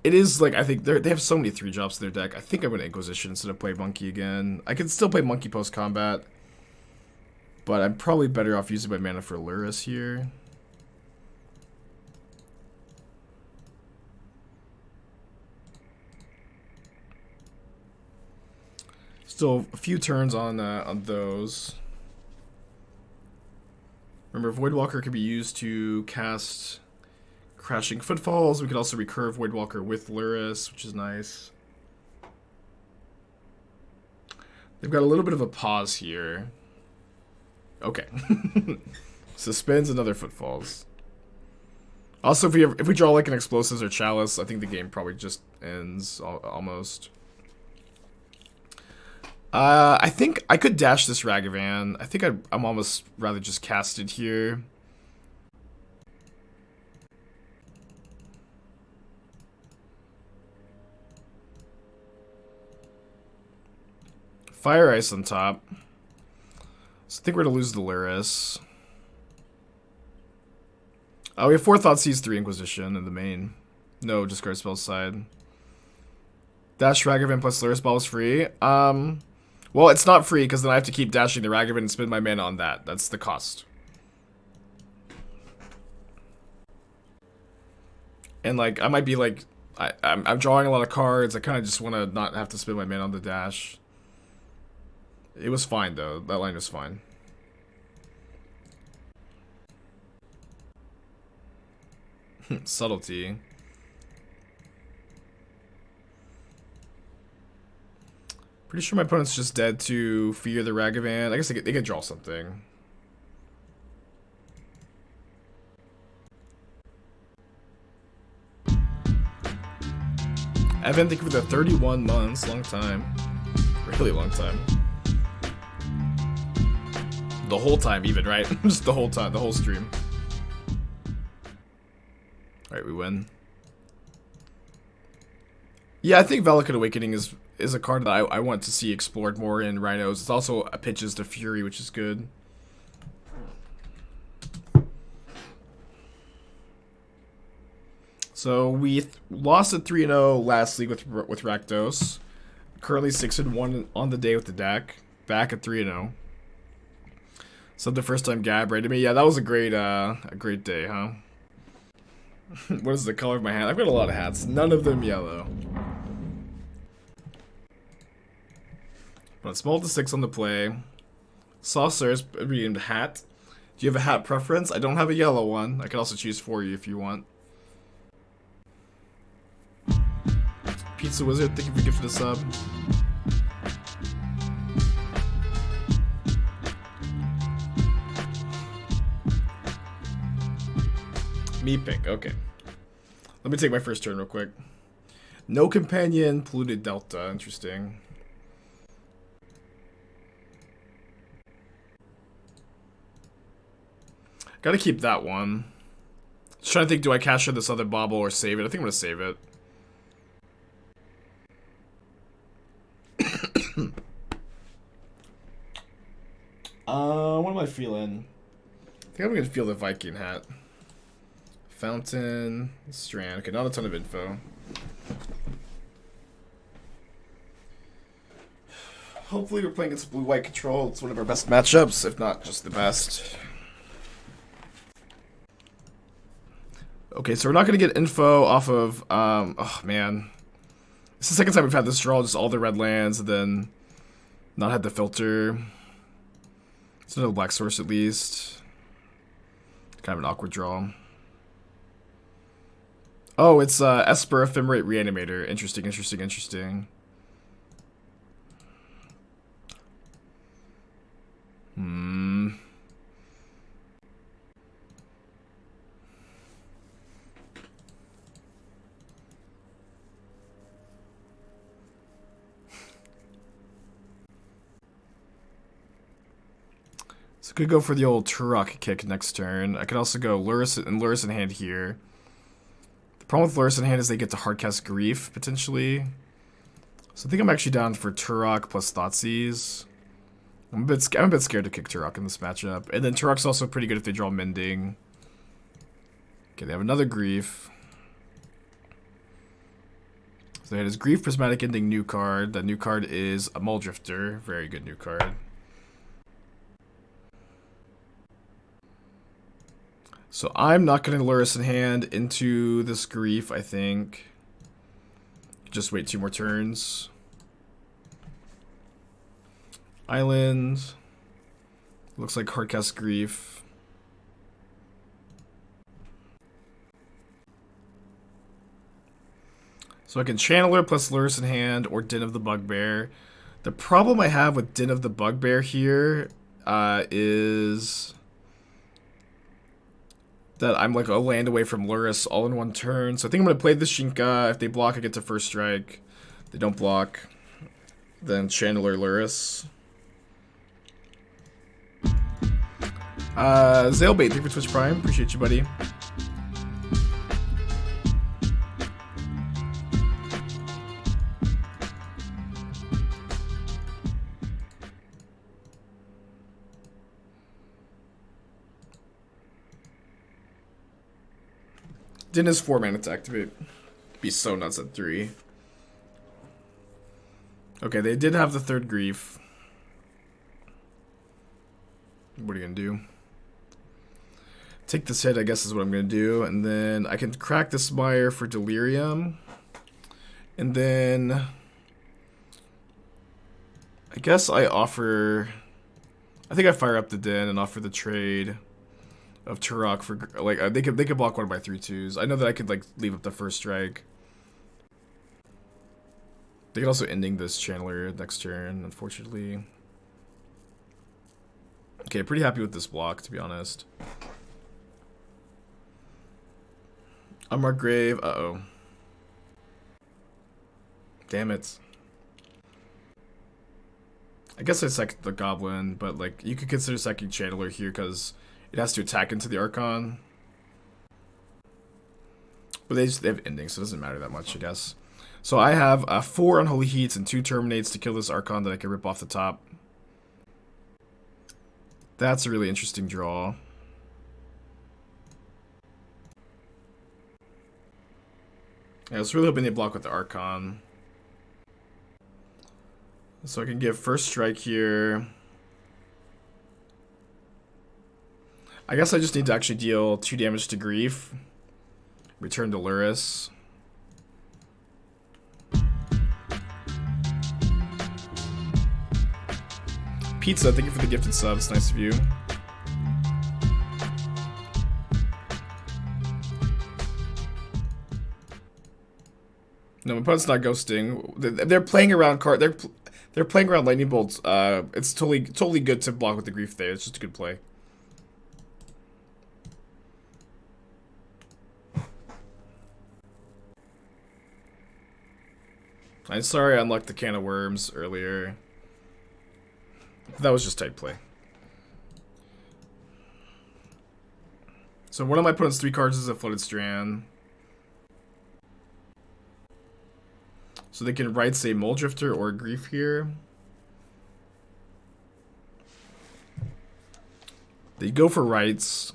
S1: It is like, I think they have so many 3-drops in their deck. I think I'm going to Inquisition instead of play Monkey again. I could still play Monkey post-combat, but I'm probably better off using my mana for Lurrus here. Still a few turns on those. Remember, Voidwalker can be used to cast Crashing Footfalls. We could also recurve Voidwalker with Lurrus, which is nice. They've got a little bit of a pause here. Okay. Suspends another Footfalls. Also, if we draw like an Explosives or Chalice, I think the game probably just ends almost. I think I could dash this Ragavan. I think I'm almost rather just cast it here. Fire Ice on top. So I think we're going to lose the Lurrus. Oh, we have 4 Thoughtseize, 3 Inquisition in the main. No discard spell side. Dash Ragavan plus Lurrus Ball is free. Well, it's not free because then I have to keep dashing the Ragavan and spend my mana on that. That's the cost. And like, I might be like, I'm drawing a lot of cards. I kind of just want to not have to spend my mana on the dash. It was fine, though. That line was fine. Subtlety. Pretty sure my opponent's just dead to Fear the Ragavan. I guess they could draw something. Evan, thank you for the 31 months. Long time. Really long time. The whole time, even, right? Just the whole time, the whole stream. Alright, we win. Yeah, I think Valakut Awakening is a card that I want to see explored more in Rhinos. It's also a pitches to Fury, which is good. So we lost at 3-0 last league with Rakdos. Currently 6-1 on the day with the deck. Back at 3-0. So the first time Gab rated me. Yeah, that was a great day, huh? What is the color of my hat? I've got a lot of hats. None of them yellow. But small to 6 on the play. Saucer's renamed hat. Do you have a hat preference? I don't have a yellow one. I can also choose for you if you want. Pizza Wizard, thank you for gifting a sub. Me pick, okay. Let me take my first turn real quick. No companion, polluted delta, interesting. Gotta keep that one. Just trying to think, do I cash in this other Bauble or save it? I think I'm gonna save it. What am I feeling? I think I'm gonna feel the Viking hat. Fountain, Strand. Okay, not a ton of info. Hopefully we're playing against blue-white control. It's one of our best matchups, if not just the best. Okay, so we're not gonna get info off of, oh man. It's the second time we've had this draw, just all the red lands, and then not had the filter. It's another black source at least. Kind of an awkward draw. Oh, it's Esper Ephemerate Reanimator. Interesting, interesting, interesting. So could go for the old Tourach kick next turn. I could also go Lurrus in hand here. The problem with Lurrus in hand is they get to hardcast Grief, potentially. So I think I'm actually down for Tourach plus Thoughtseize. I'm a bit scared to kick Tourach in this matchup. And then Tourach's also pretty good if they draw Mending. Okay, they have another Grief. So they had his Grief, Prismatic Ending, new card. That new card is a Muldrifter. Very good new card. So I'm not going to Lurrus in hand into this Grief, I think. Just wait 2 more turns. Island. Looks like hardcast Grief. So I can Channeler plus Lurrus in hand or Den of the Bugbear. The problem I have with Den of the Bugbear here is that I'm like a land away from Lurrus all in one turn. So I think I'm going to play the Shinka. If they block, I get to first strike. If they don't block, then Channeler Lurrus. Zailbait, thank you for Twitch Prime. Appreciate you, buddy. Din is 4 mana to activate. Be so nuts at 3. Okay, they did have the 3rd Grief. What are you gonna do? Take this hit, I guess is what I'm gonna do. And then I can crack this Mire for Delirium. And then I guess I offer... I think I fire up the Den and offer the trade of Tourach for... Like, they could block one of my 3/2s. I know that I could, like, leave up the first strike. They could also ending this Channeler next turn, unfortunately. Okay, pretty happy with this block, to be honest. Unmarked Grave, uh-oh. Damn it. I guess I second the Goblin, but, like, you could consider second Channeler here, because it has to attack into the Archon. But they have endings, so it doesn't matter that much, I guess. So I have 4 Unholy Heats and 2 Terminates to kill this Archon that I can rip off the top. That's a really interesting draw. Yeah, I was really hoping they block with the Archon. So I can give first strike here. I guess I just need to actually deal 2 damage to Grief. Return to Lurrus. Pizza, thank you for the gifted subs. Nice of you. No, my opponent's not ghosting. They're playing around They're playing around lightning bolts. It's totally good to block with the Grief there. It's just a good play. I'm sorry I unlocked the can of worms earlier. That was just tight play. So one of my opponent's 3 cards is a Flooded Strand. So they can write, say, Mole Drifter or Grief here. They go for rights.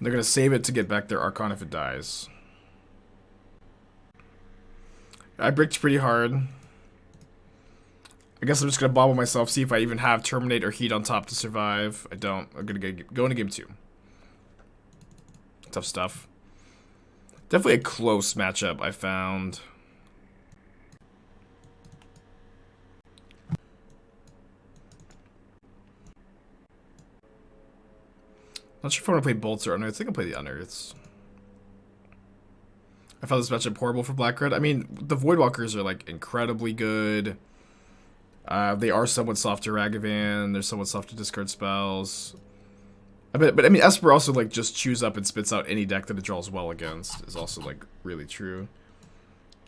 S1: They're going to save it to get back their Archon if it dies. I bricked pretty hard. I guess I'm just going to bobble myself, see if I even have Terminate or Heat on top to survive. I don't. I'm going to go into game 2. Tough stuff. Definitely a close matchup, I found. Not sure if I want to play Bolts or Unearths. I think I'll play the Unearths. I found this matchup horrible for Black Red. I mean, the Voidwalkers are, like, incredibly good. They are somewhat soft to Ragavan. They're somewhat soft to discard spells. But I mean, Esper also, like, just chews up and spits out any deck that it draws well against. Is also, like, really true.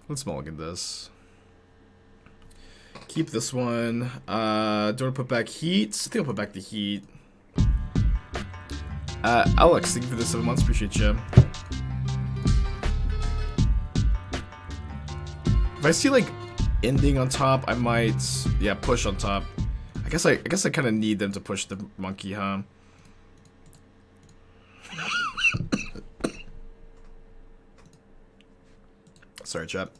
S1: Let's mulligan this. Keep this one. Do I want to put back Heat? I think I'll put back the Heat. Alex, thank you for the 7 months. Appreciate you. If I see, like, ending on top, I might, yeah, push on top. I guess I kind of need them to push the monkey, huh? Sorry, chat.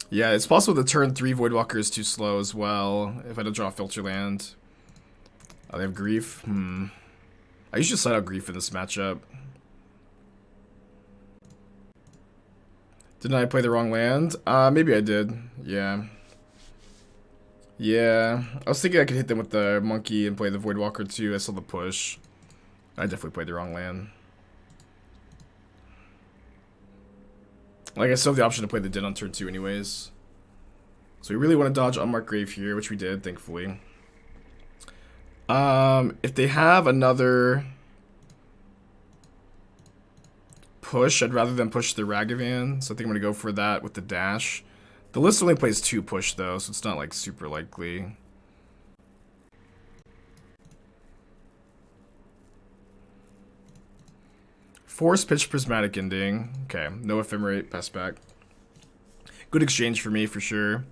S1: Yeah, it's possible the turn 3 Voidwalker is too slow as well, if I don't draw a filter land. They have Grief. I usually slide out Grief in this matchup. Didn't I play the wrong land? Maybe I did. Yeah. Yeah. I was thinking I could hit them with the monkey and play the Voidwalker too. I saw the push. I definitely played the wrong land. Like, I still have the option to play the Den on turn 2 anyways. So we really want to dodge Unmarked Grave here, which we did, thankfully. If they have another push, I'd rather than push the Ragavan, so I think I'm going to go for that with the dash. The list only plays 2 push, though, so it's not, like, super likely. Force Pitch Prismatic Ending. Okay, no Ephemerate, pass back. Good exchange for me, for sure.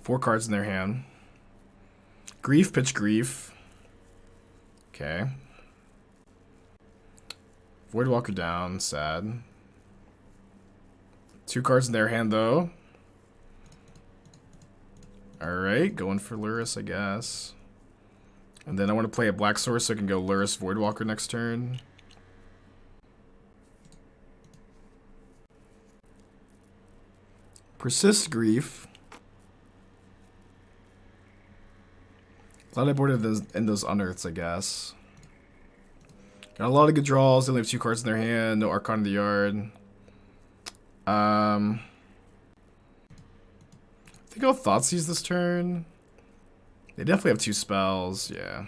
S1: 4 cards in their hand. Grief, Pitch Grief. Okay. Voidwalker down, sad. 2 cards in their hand, though. Alright, going for Lurrus, I guess. And then I want to play a Black Source so I can go Lurrus Voidwalker next turn. Persist Grief. Glad I boarded those in those unearths, I guess. Got a lot of good draws. They only have 2 cards in their hand. No Archon in the yard. I think I'll Thoughtseize this turn. They definitely have 2 spells. Yeah.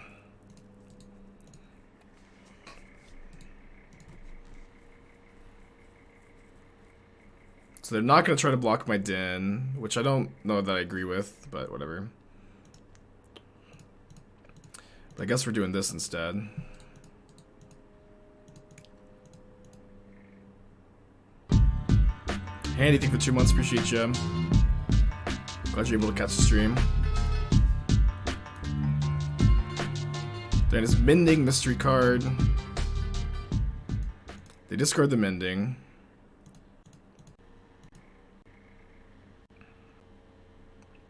S1: So they're not going to try to block my Din, which I don't know that I agree with, but whatever. But I guess we're doing this instead. Hey, anything for 2 months, appreciate you. Glad you're able to catch the stream. Then it's Mending mystery card. They discard the Mending.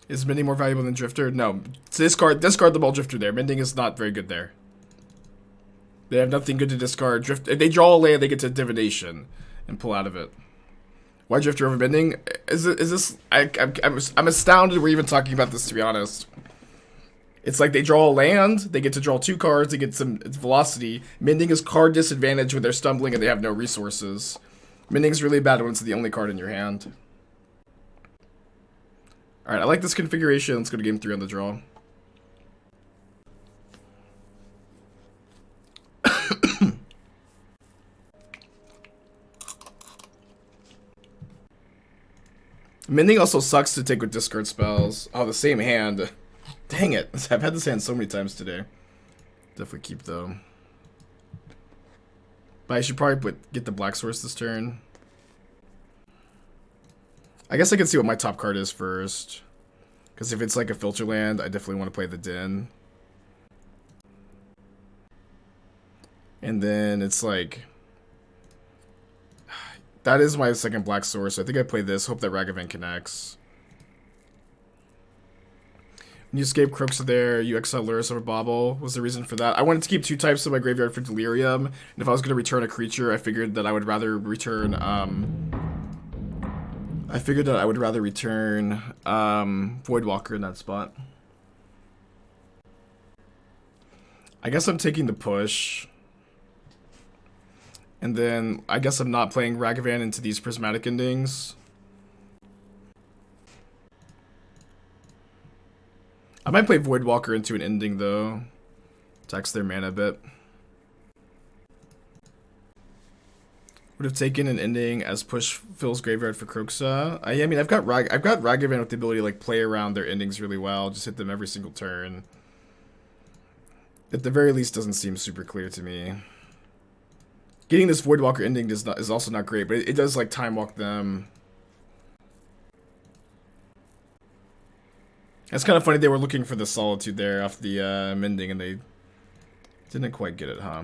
S1: Is Mending more valuable than Drifter? No. Discard the Ball Drifter there. Mending is not very good there. They have nothing good to discard. If they draw a land, they get to Divination and pull out of it. Why Drifter over Mending? Is this? I'm astounded we're even talking about this, to be honest. It's like they draw a land, they get to draw 2 cards, they get some velocity. Mending is card disadvantage when they're stumbling and they have no resources. Mending is really bad when it's the only card in your hand. Alright, I like this configuration. Let's go to game 3 on the draw. Mending also sucks to take with discard spells. Oh, the same hand. Dang it. I've had this hand so many times today. Definitely keep though. But I should probably get the Black Source this turn. I guess I can see what my top card is first. Because if it's like a filter land, I definitely want to play the Din. And then it's like... That is my second Black Source. I think I play this. Hope that Ragavan connects. When you escape Kroxa there, you exile Lurrus over Bauble. Was the reason for that? I wanted to keep 2 types in my graveyard for Delirium. And if I was going to return a creature, I figured that I would rather return... Voidwalker in that spot. I guess I'm taking the push. And then I guess I'm not playing Ragavan into these prismatic endings. I might play Voidwalker into an ending though. Tax their mana a bit. Would have taken an ending as push fills graveyard for Kroxa. I mean I've got Ragavan with the ability to like play around their endings really well, just hit them every single turn. At the very least doesn't seem super clear to me. Getting this Voidwalker ending is also not great, but it does like time walk them. It's kind of funny they were looking for the Solitude there off the Mending and they didn't quite get it, huh?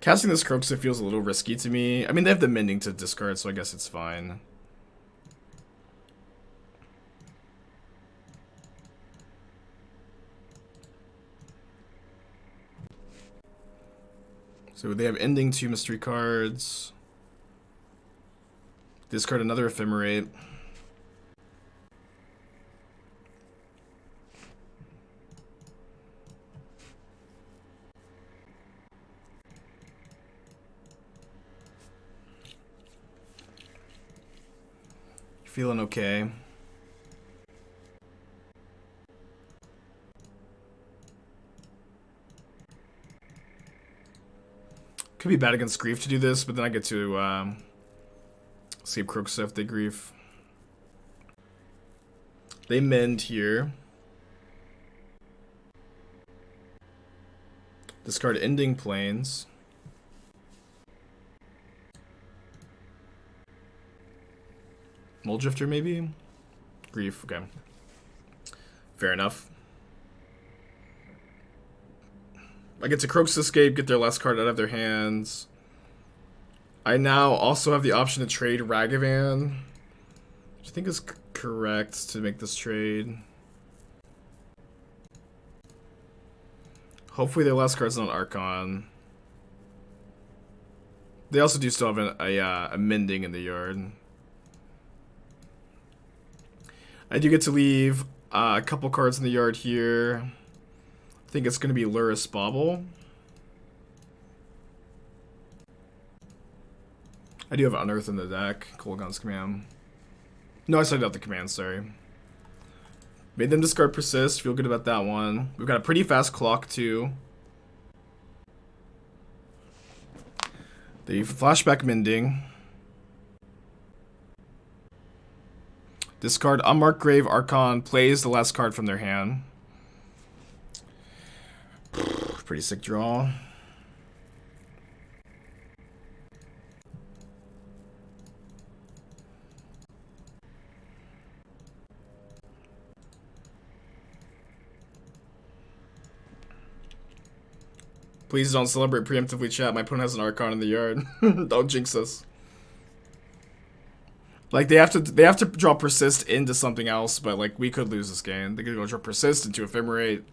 S1: Casting this Kroxa feels a little risky to me. I mean, they have the Mending to discard, so I guess it's fine. So they have ending 2 mystery cards. Discard another Ephemerate. Feeling okay. Could be bad against Grief to do this, but then I get to escape Kroxa if they Grief. They Mend here. Discard Ending Plains. Mulldrifter maybe? Grief, okay. Fair enough. I get to Kroxa escape, get their last card out of their hands. I now also have the option to trade Ragavan, which I think is correct to make this trade. Hopefully their last card's not Archon. They also do still have a mending in the yard. I do get to leave a couple cards in the yard here. I think it's going to be Lurrus Bauble. I do have Unearth in the deck. Kolaghan's command. No, I started out the command, sorry. Made them discard Persist. Feel good about that one. We've got a pretty fast clock, too. The Flashback Mending. Discard Unmarked Grave Archon. Plays the last card from their hand. Pretty sick draw. Please don't celebrate preemptively, chat. My opponent has an Archon in the yard. Don't jinx us. Like they have to draw Persist into something else, but like we could lose this game. They could go draw Persist into Ephemerate.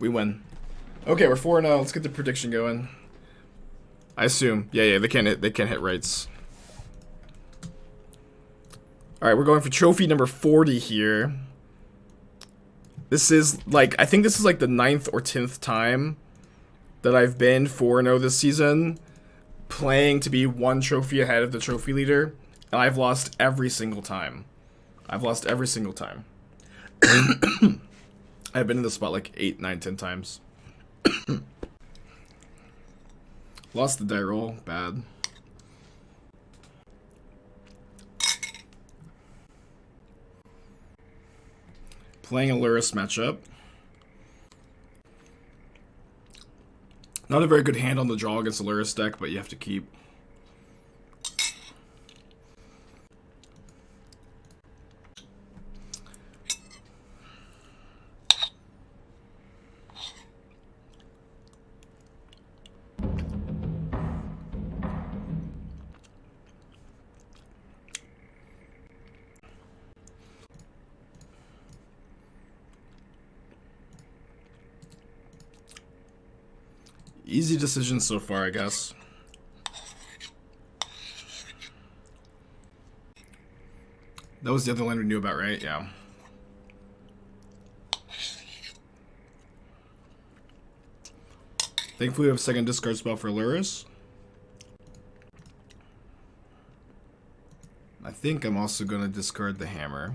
S1: We win. Okay, we're 4-0. Let's get the prediction going. I assume. Yeah, they can't hit rights. Alright, we're going for trophy number 40 here. This is, like, I think this is like the 9th or 10th time that I've been 4-0 this season, playing to be one trophy ahead of the trophy leader, and I've lost every single time. I've lost every single time. I've been in this spot like 8, 9, 10 times. Lost the die roll. Bad. Playing a Lurrus matchup. Not a very good hand on the draw against the Lurrus deck, but you have to keep. Easy decision so far, I guess. That was the other land we knew about, right? Yeah. Thankfully, we have a second discard spell for Lurrus. I think I'm also going to discard the hammer.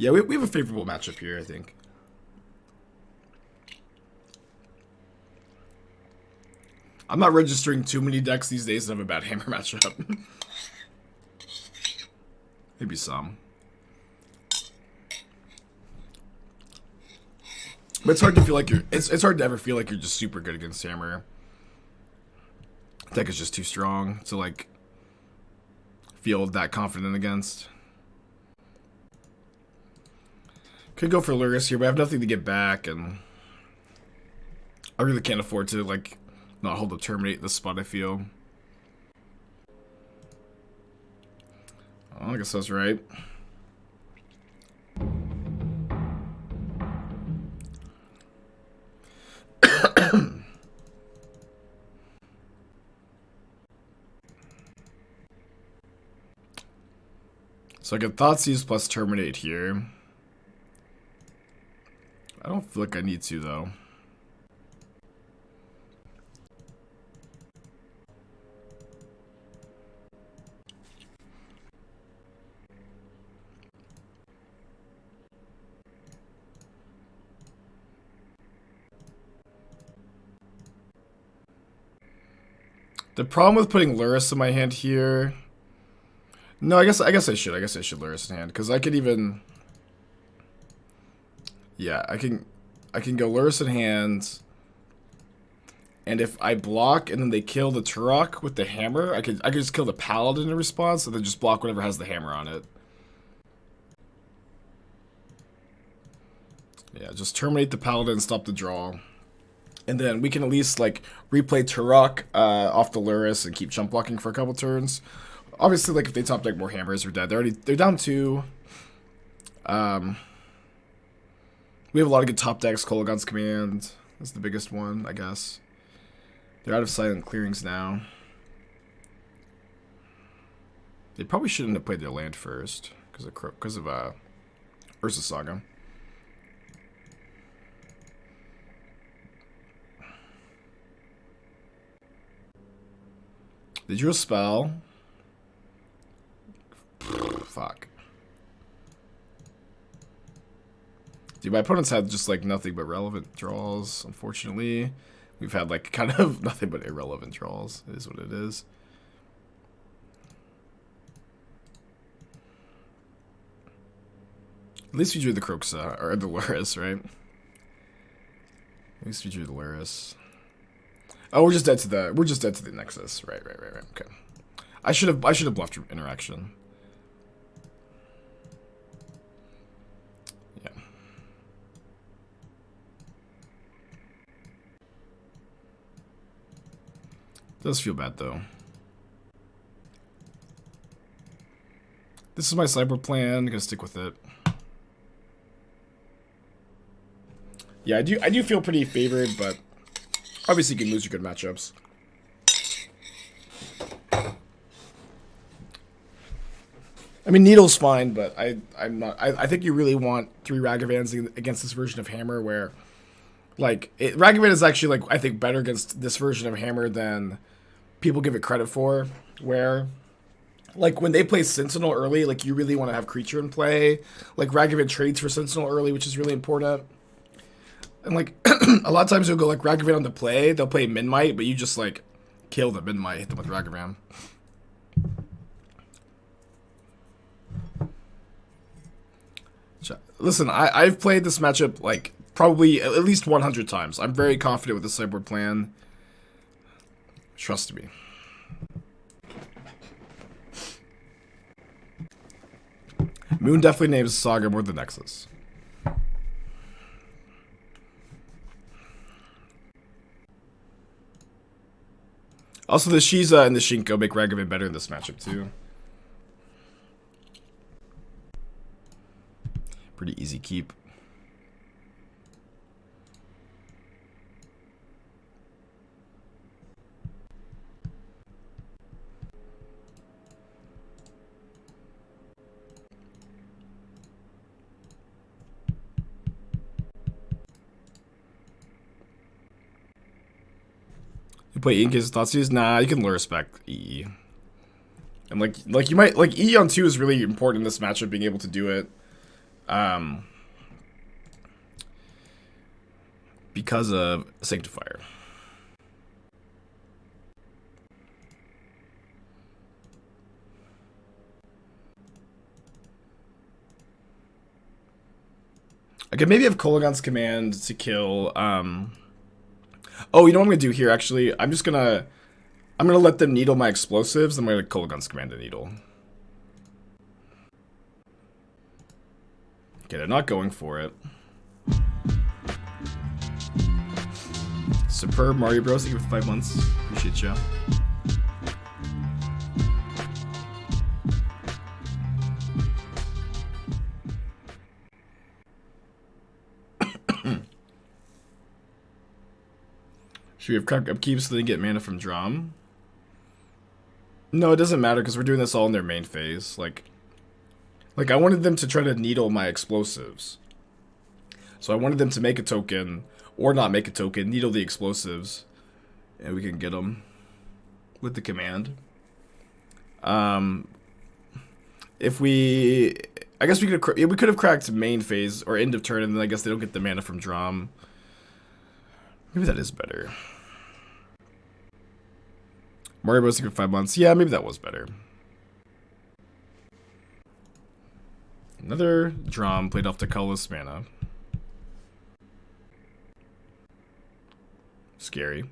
S1: Yeah, we have a favorable matchup here, I think. I'm not registering too many decks these days that have a bad hammer matchup. Maybe some. But it's hard to feel like you're... It's hard to ever feel like you're just super good against hammer. Deck is just too strong to, like, feel that confident against. Could go for Lurrus here, but I have nothing to get back, and I really can't afford to, like, not hold the Terminate in this spot, I feel. Oh, I guess that's right. So I get Thoughtseize plus Terminate here. I don't feel like I need to, though. The problem with putting Lurrus in my hand here... No, I guess I should. I guess I should Lurrus in hand, because I could even... Yeah, I can go Lurrus in hand, and if I block and then they kill the Tourach with the hammer, I could just kill the Paladin in response, and then just block whatever has the hammer on it. Yeah, just terminate the Paladin, stop the draw, and then we can at least like replay Tourach off the Lurrus and keep jump blocking for a couple turns. Obviously, like if they top deck more hammers, they're dead. They're down 2. We have a lot of good top decks. Kolaghan's Command is the biggest one, I guess. They're out of silent clearings now. They probably shouldn't have played their land first because of Urza Saga. They drew a spell. Fuck. Dude, my opponents had just like nothing but relevant draws, unfortunately. We've had like kind of nothing but irrelevant draws. It is what it is. At least we drew the Kroxa, or the Lurrus, right? At least we drew the Lurrus. Oh, we're just dead to the Nexus. Right. Okay. I should have bluffed interaction. Yeah. Does feel bad though. This is my Sideboard plan. Gonna stick with it. Yeah, I do feel pretty favored, but obviously you can lose your good matchups. I mean, Needle's fine, but I'm not. I think you really want 3 Ragavans against this version of Hammer, where like Ragavan is actually like I think better against this version of Hammer than people give it credit for. Where like when they play Sentinel early, like you really want to have creature in play. Like Ragavan trades for Sentinel early, which is really important. And like a lot of times they'll go like Ragavan on the play. They'll play Min-Might, but you just like kill the Min-Might, hit them with Ragavan. Listen, I've played this matchup like probably at least 100 times. I'm very confident with the Sideboard plan. Trust me. Moon definitely names Saga more than Nexus. Also, the Shizo and the Shinka make Ragavan better in this matchup, too. Pretty easy keep. You play Inquisition of Thoughtseize? Nah, you can Lurrus back EE. And like you might like EE on 2 is really important in this matchup, being able to do it. Because of Sanctifier. Okay, maybe have Kolaghan's Command to kill. Oh, you know what I'm gonna do here? Actually, I'm gonna let them needle my explosives. I'm gonna Kolaghan's Command to needle. Okay, they're not going for it. Superb Mario Bros. Thank you for 5 months. Appreciate you. Should we have cracked upkeep so they get mana from Drum? No, it doesn't matter because we're doing this all in their main phase. Like I wanted them to try to needle my explosives. So I wanted them to make a token, or not make a token, needle the explosives, and we can get them with the command. If we, I guess we could have cracked main phase or end of turn, and then I guess they don't get the mana from Drum. Maybe that is better. Mario Bros. For 5 months. Yeah, maybe that was better. Another Drum played off the colorless mana. Scary.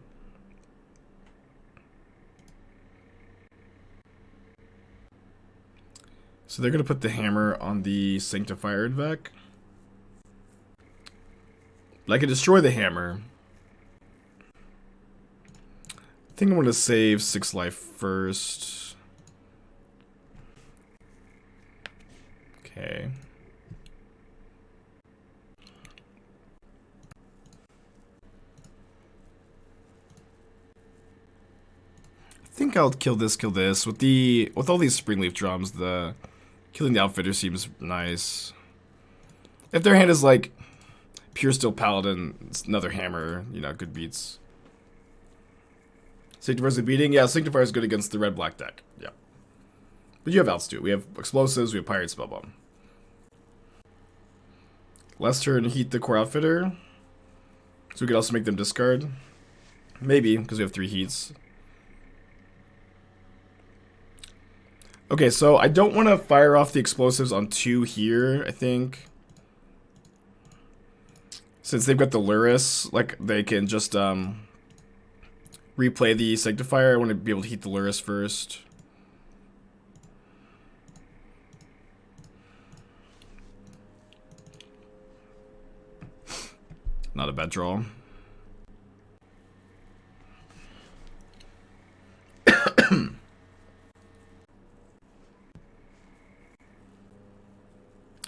S1: So they're going to put the hammer on the Sanctifier Vec. But I can destroy the hammer. I think I'm going to save 6 life first. Okay. I think I'll kill this with all these Springleaf drums. The killing the Outfitter seems nice. If their hand is like Pure Steel Paladin, it's another hammer, you know, good beats. Sanctifier's beating? Yeah, Sanctifier is good against the red-black deck. Yeah. But you have outs too. We have Explosives, we have Pyrite Spellbomb. Last turn, heat the core Outfitter. So we could also make them discard. Maybe, because we have 3 heats. Okay, so I don't want to fire off the Explosives on 2 here, I think. Since they've got the Lurrus, like, they can just, replay the Sanctifier. I want to be able to heat the Lurrus first. Not a bad draw.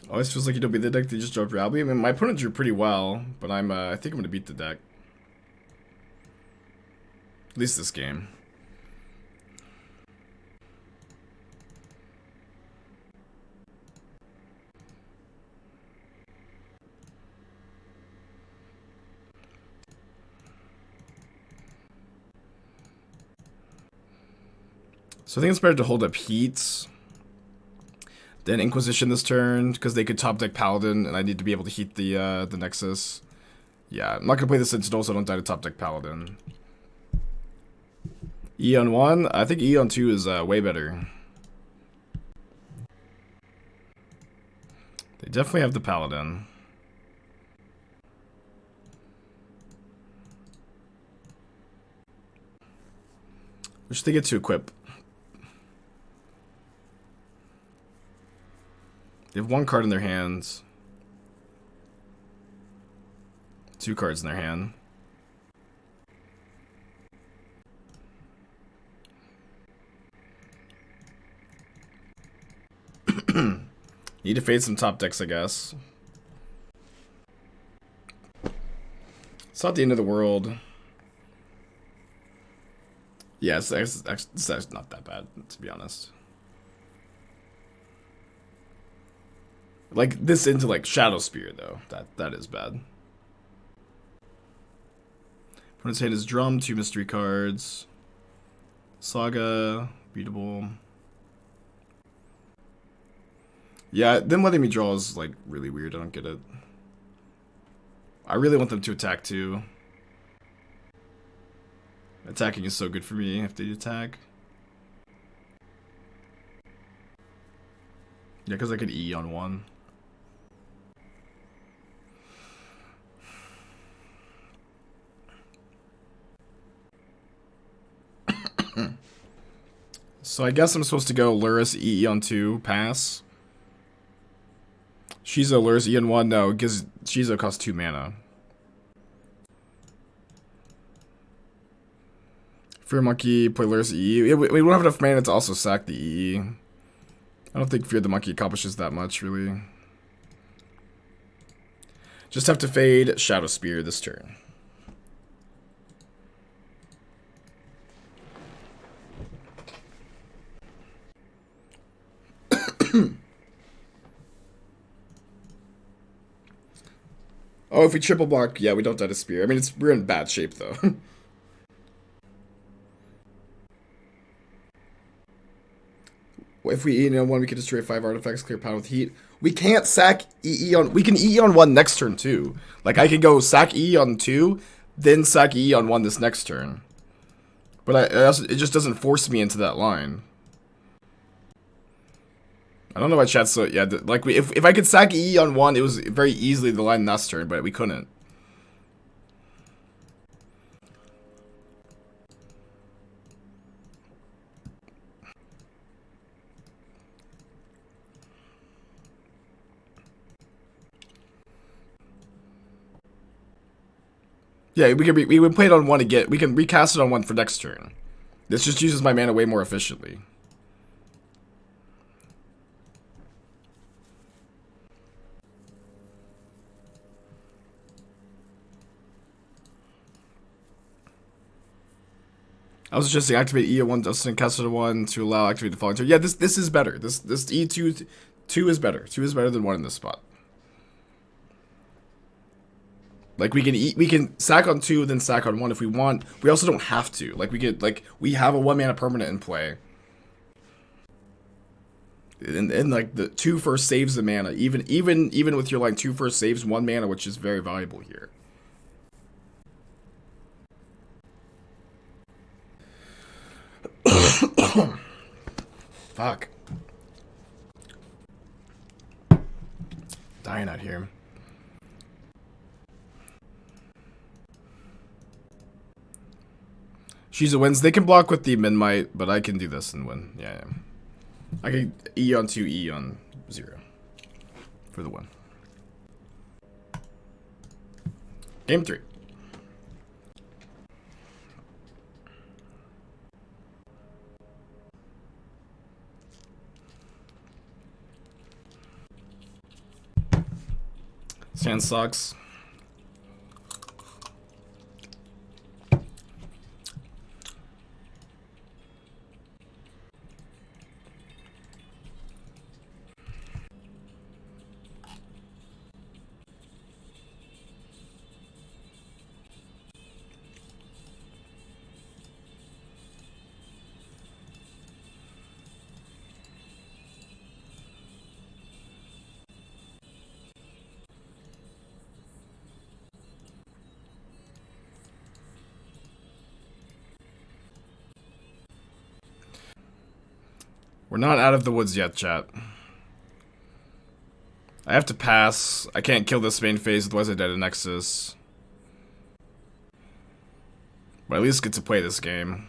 S1: Always feels like you don't beat the deck, they just dropped Rally. I mean, my opponent drew pretty well, but I think I'm gonna beat the deck. At least this game. So I think it's better to hold up Heats. Then Inquisition this turn, because they could top deck Paladin, and I need to be able to heat the Nexus. Yeah, I'm not gonna play the Sentinel, so I don't die to top deck Paladin. E on 1? I think E on 2 is way better. They definitely have the Paladin. Wish they get to equip. They have 1 card in their hands. 2 cards in their hand. Need to fade some top decks, I guess. It's not the end of the world. Yeah, it's not that bad, to be honest. Like, this into, like, Shadow Spear, though. That is bad. Opponent's hand is Drum, 2 mystery cards. Saga, beatable. Yeah, them letting me draw is, like, really weird. I don't get it. I really want them to attack, too. Attacking is so good for me if they attack. Yeah, because I could E on 1. So I guess I'm supposed to go Lurrus E on 2, pass. Shizo, Lurrus E on 1, no, because Shizo costs 2 mana. Fear Monkey, play Lurrus E. We don't have enough mana to also sack the E. I don't think Fear the Monkey accomplishes that much, really. Just have to fade Shadow Spear this turn. Oh, if we triple block, yeah, we don't die to Spear. I mean, we're in bad shape, though. If we E on 1, we can destroy 5 artifacts, clear power with heat. We can't sack EE on... We can EE on 1 next turn, too. Like, I could go sack E on 2, then sack E on 1 this next turn. But it just doesn't force me into that line. I don't know why chat's so... Yeah, like, if I could sack E on 1, it was very easily the line last turn, but we couldn't. Yeah, we would play it on 1 again. We can recast it on 1 for next turn. This just uses my mana way more efficiently. I was just saying activate E1, Dustin Castle 1 to allow activate the following turn. Yeah, this is better. This E2 2 is better. 2 is better than 1 in this spot. Like we can sack on 2, then sack on 1 if we want. We also don't have to. Like we have a 1 mana permanent in play. And like the 2 first saves the mana. Even with your like 2 first saves 1 mana, which is very valuable here. Fuck. Dying out here. Shizo wins. They can block with the Min-Might, but I can do this and win. Yeah. I can E on 2, E on 0. For the win. Game 3. Sand sucks. We're not out of the woods yet, chat. I have to pass. I can't kill this main phase, otherwise I die to Nexus. But at least get to play this game.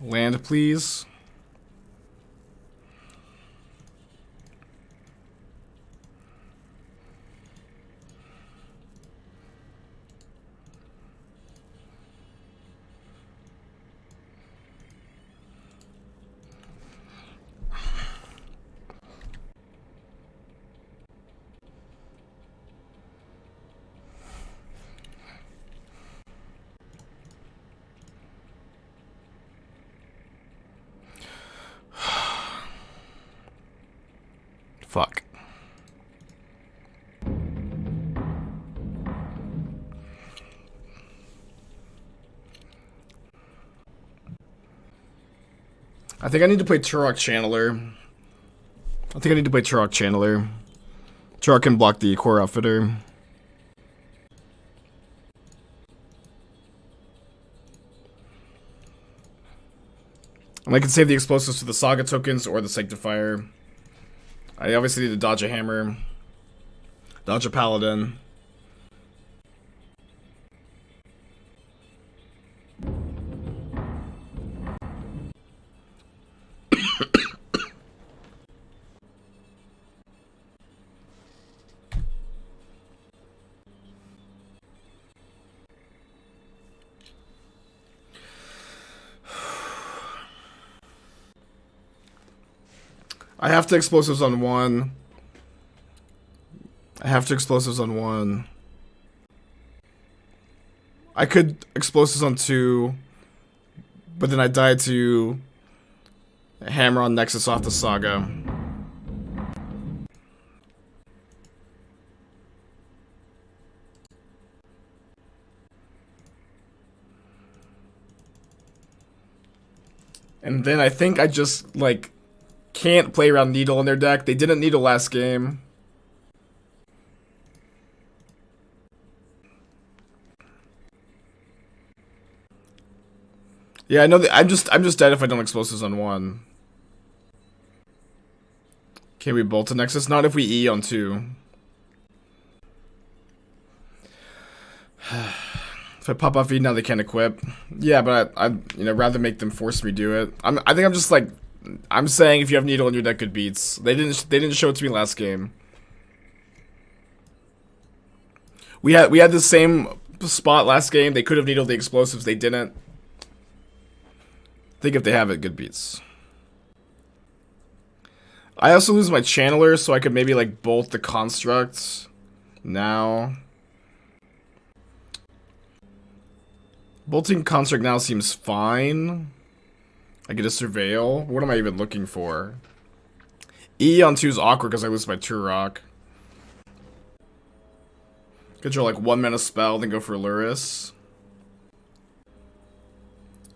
S1: Land, please. Fuck. I think I need to play Tourach Channeler. Tourach can block the Core Outfitter. And I can save the explosives to the Saga tokens or the Sanctifier. I obviously need to dodge a hammer. Dodge a paladin. I have to explosives on 1. I could explosives on 2, but then I died to hammer on Nexus off the Saga. And then I think I just, like, can't play around Needle in their deck. They didn't Needle last game. Yeah, I know that I'm just dead if I don't explosives on 1. Can we bolt to Nexus? Not if we E on 2. If I pop off E now, they can't equip. Yeah, but I rather make them force me do it. I think I'm just like, I'm saying if you have Needle in your deck, good beats. They didn't show it to me last game. We had the same spot last game. They could have needled the explosives. They didn't. I think if they have it, good beats. I also lose my channeler, so I could maybe like bolt the constructs now. Bolting construct now seems fine. I get a surveil. What am I even looking for? E on 2 is awkward because I lose my Tourach. Could draw like 1 mana spell, then go for Lurrus.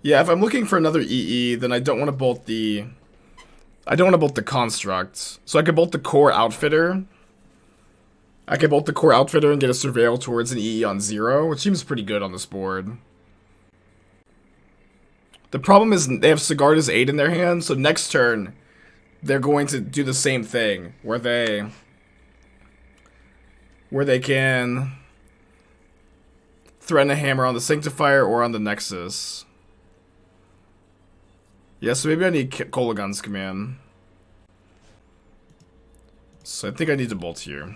S1: Yeah, if I'm looking for another EE, then I don't want to bolt the... I don't want to bolt the construct. So I could bolt the core outfitter. I could bolt the core outfitter and get a surveil towards an EE on 0, which seems pretty good on this board. The problem is they have Sigarda's 8 in their hand, so next turn they're going to do the same thing, where they can threaten a hammer on the Sanctifier or on the Nexus. Yeah, so maybe I need Kolaghan's command. So I think I need to bolt here.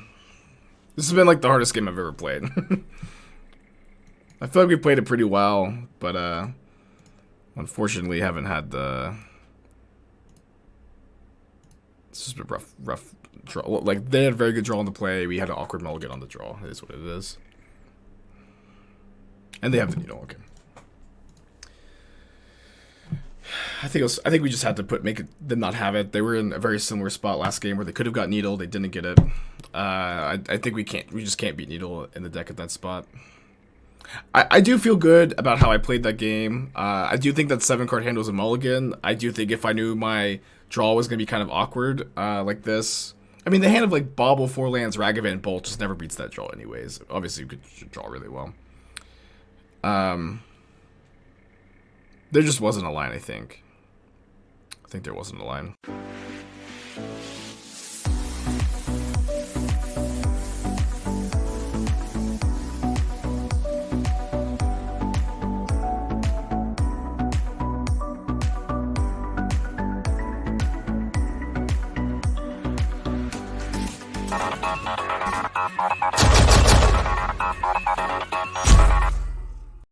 S1: This has been like the hardest game I've ever played. I feel like we played it pretty well, but unfortunately haven't had the... It's just been rough draw. Like, they had a very good draw on the play. We had an awkward mulligan on the draw. It is what it is. And they have the needle. Okay. I think we just had to make them not have it. They were in a very similar spot last game where they could have got needle. They didn't get it. I think we just can't beat needle in the deck at that spot. I do feel good about how I played that game. I do think that 7-card hand was a mulligan. I do think if I knew my draw was going to be kind of awkward like this. I mean, the hand of like Bauble, 4 lands, Ragavan, Bolt just never beats that draw anyways. Obviously, you could draw really well. There just wasn't a line, I think. I think there wasn't a line.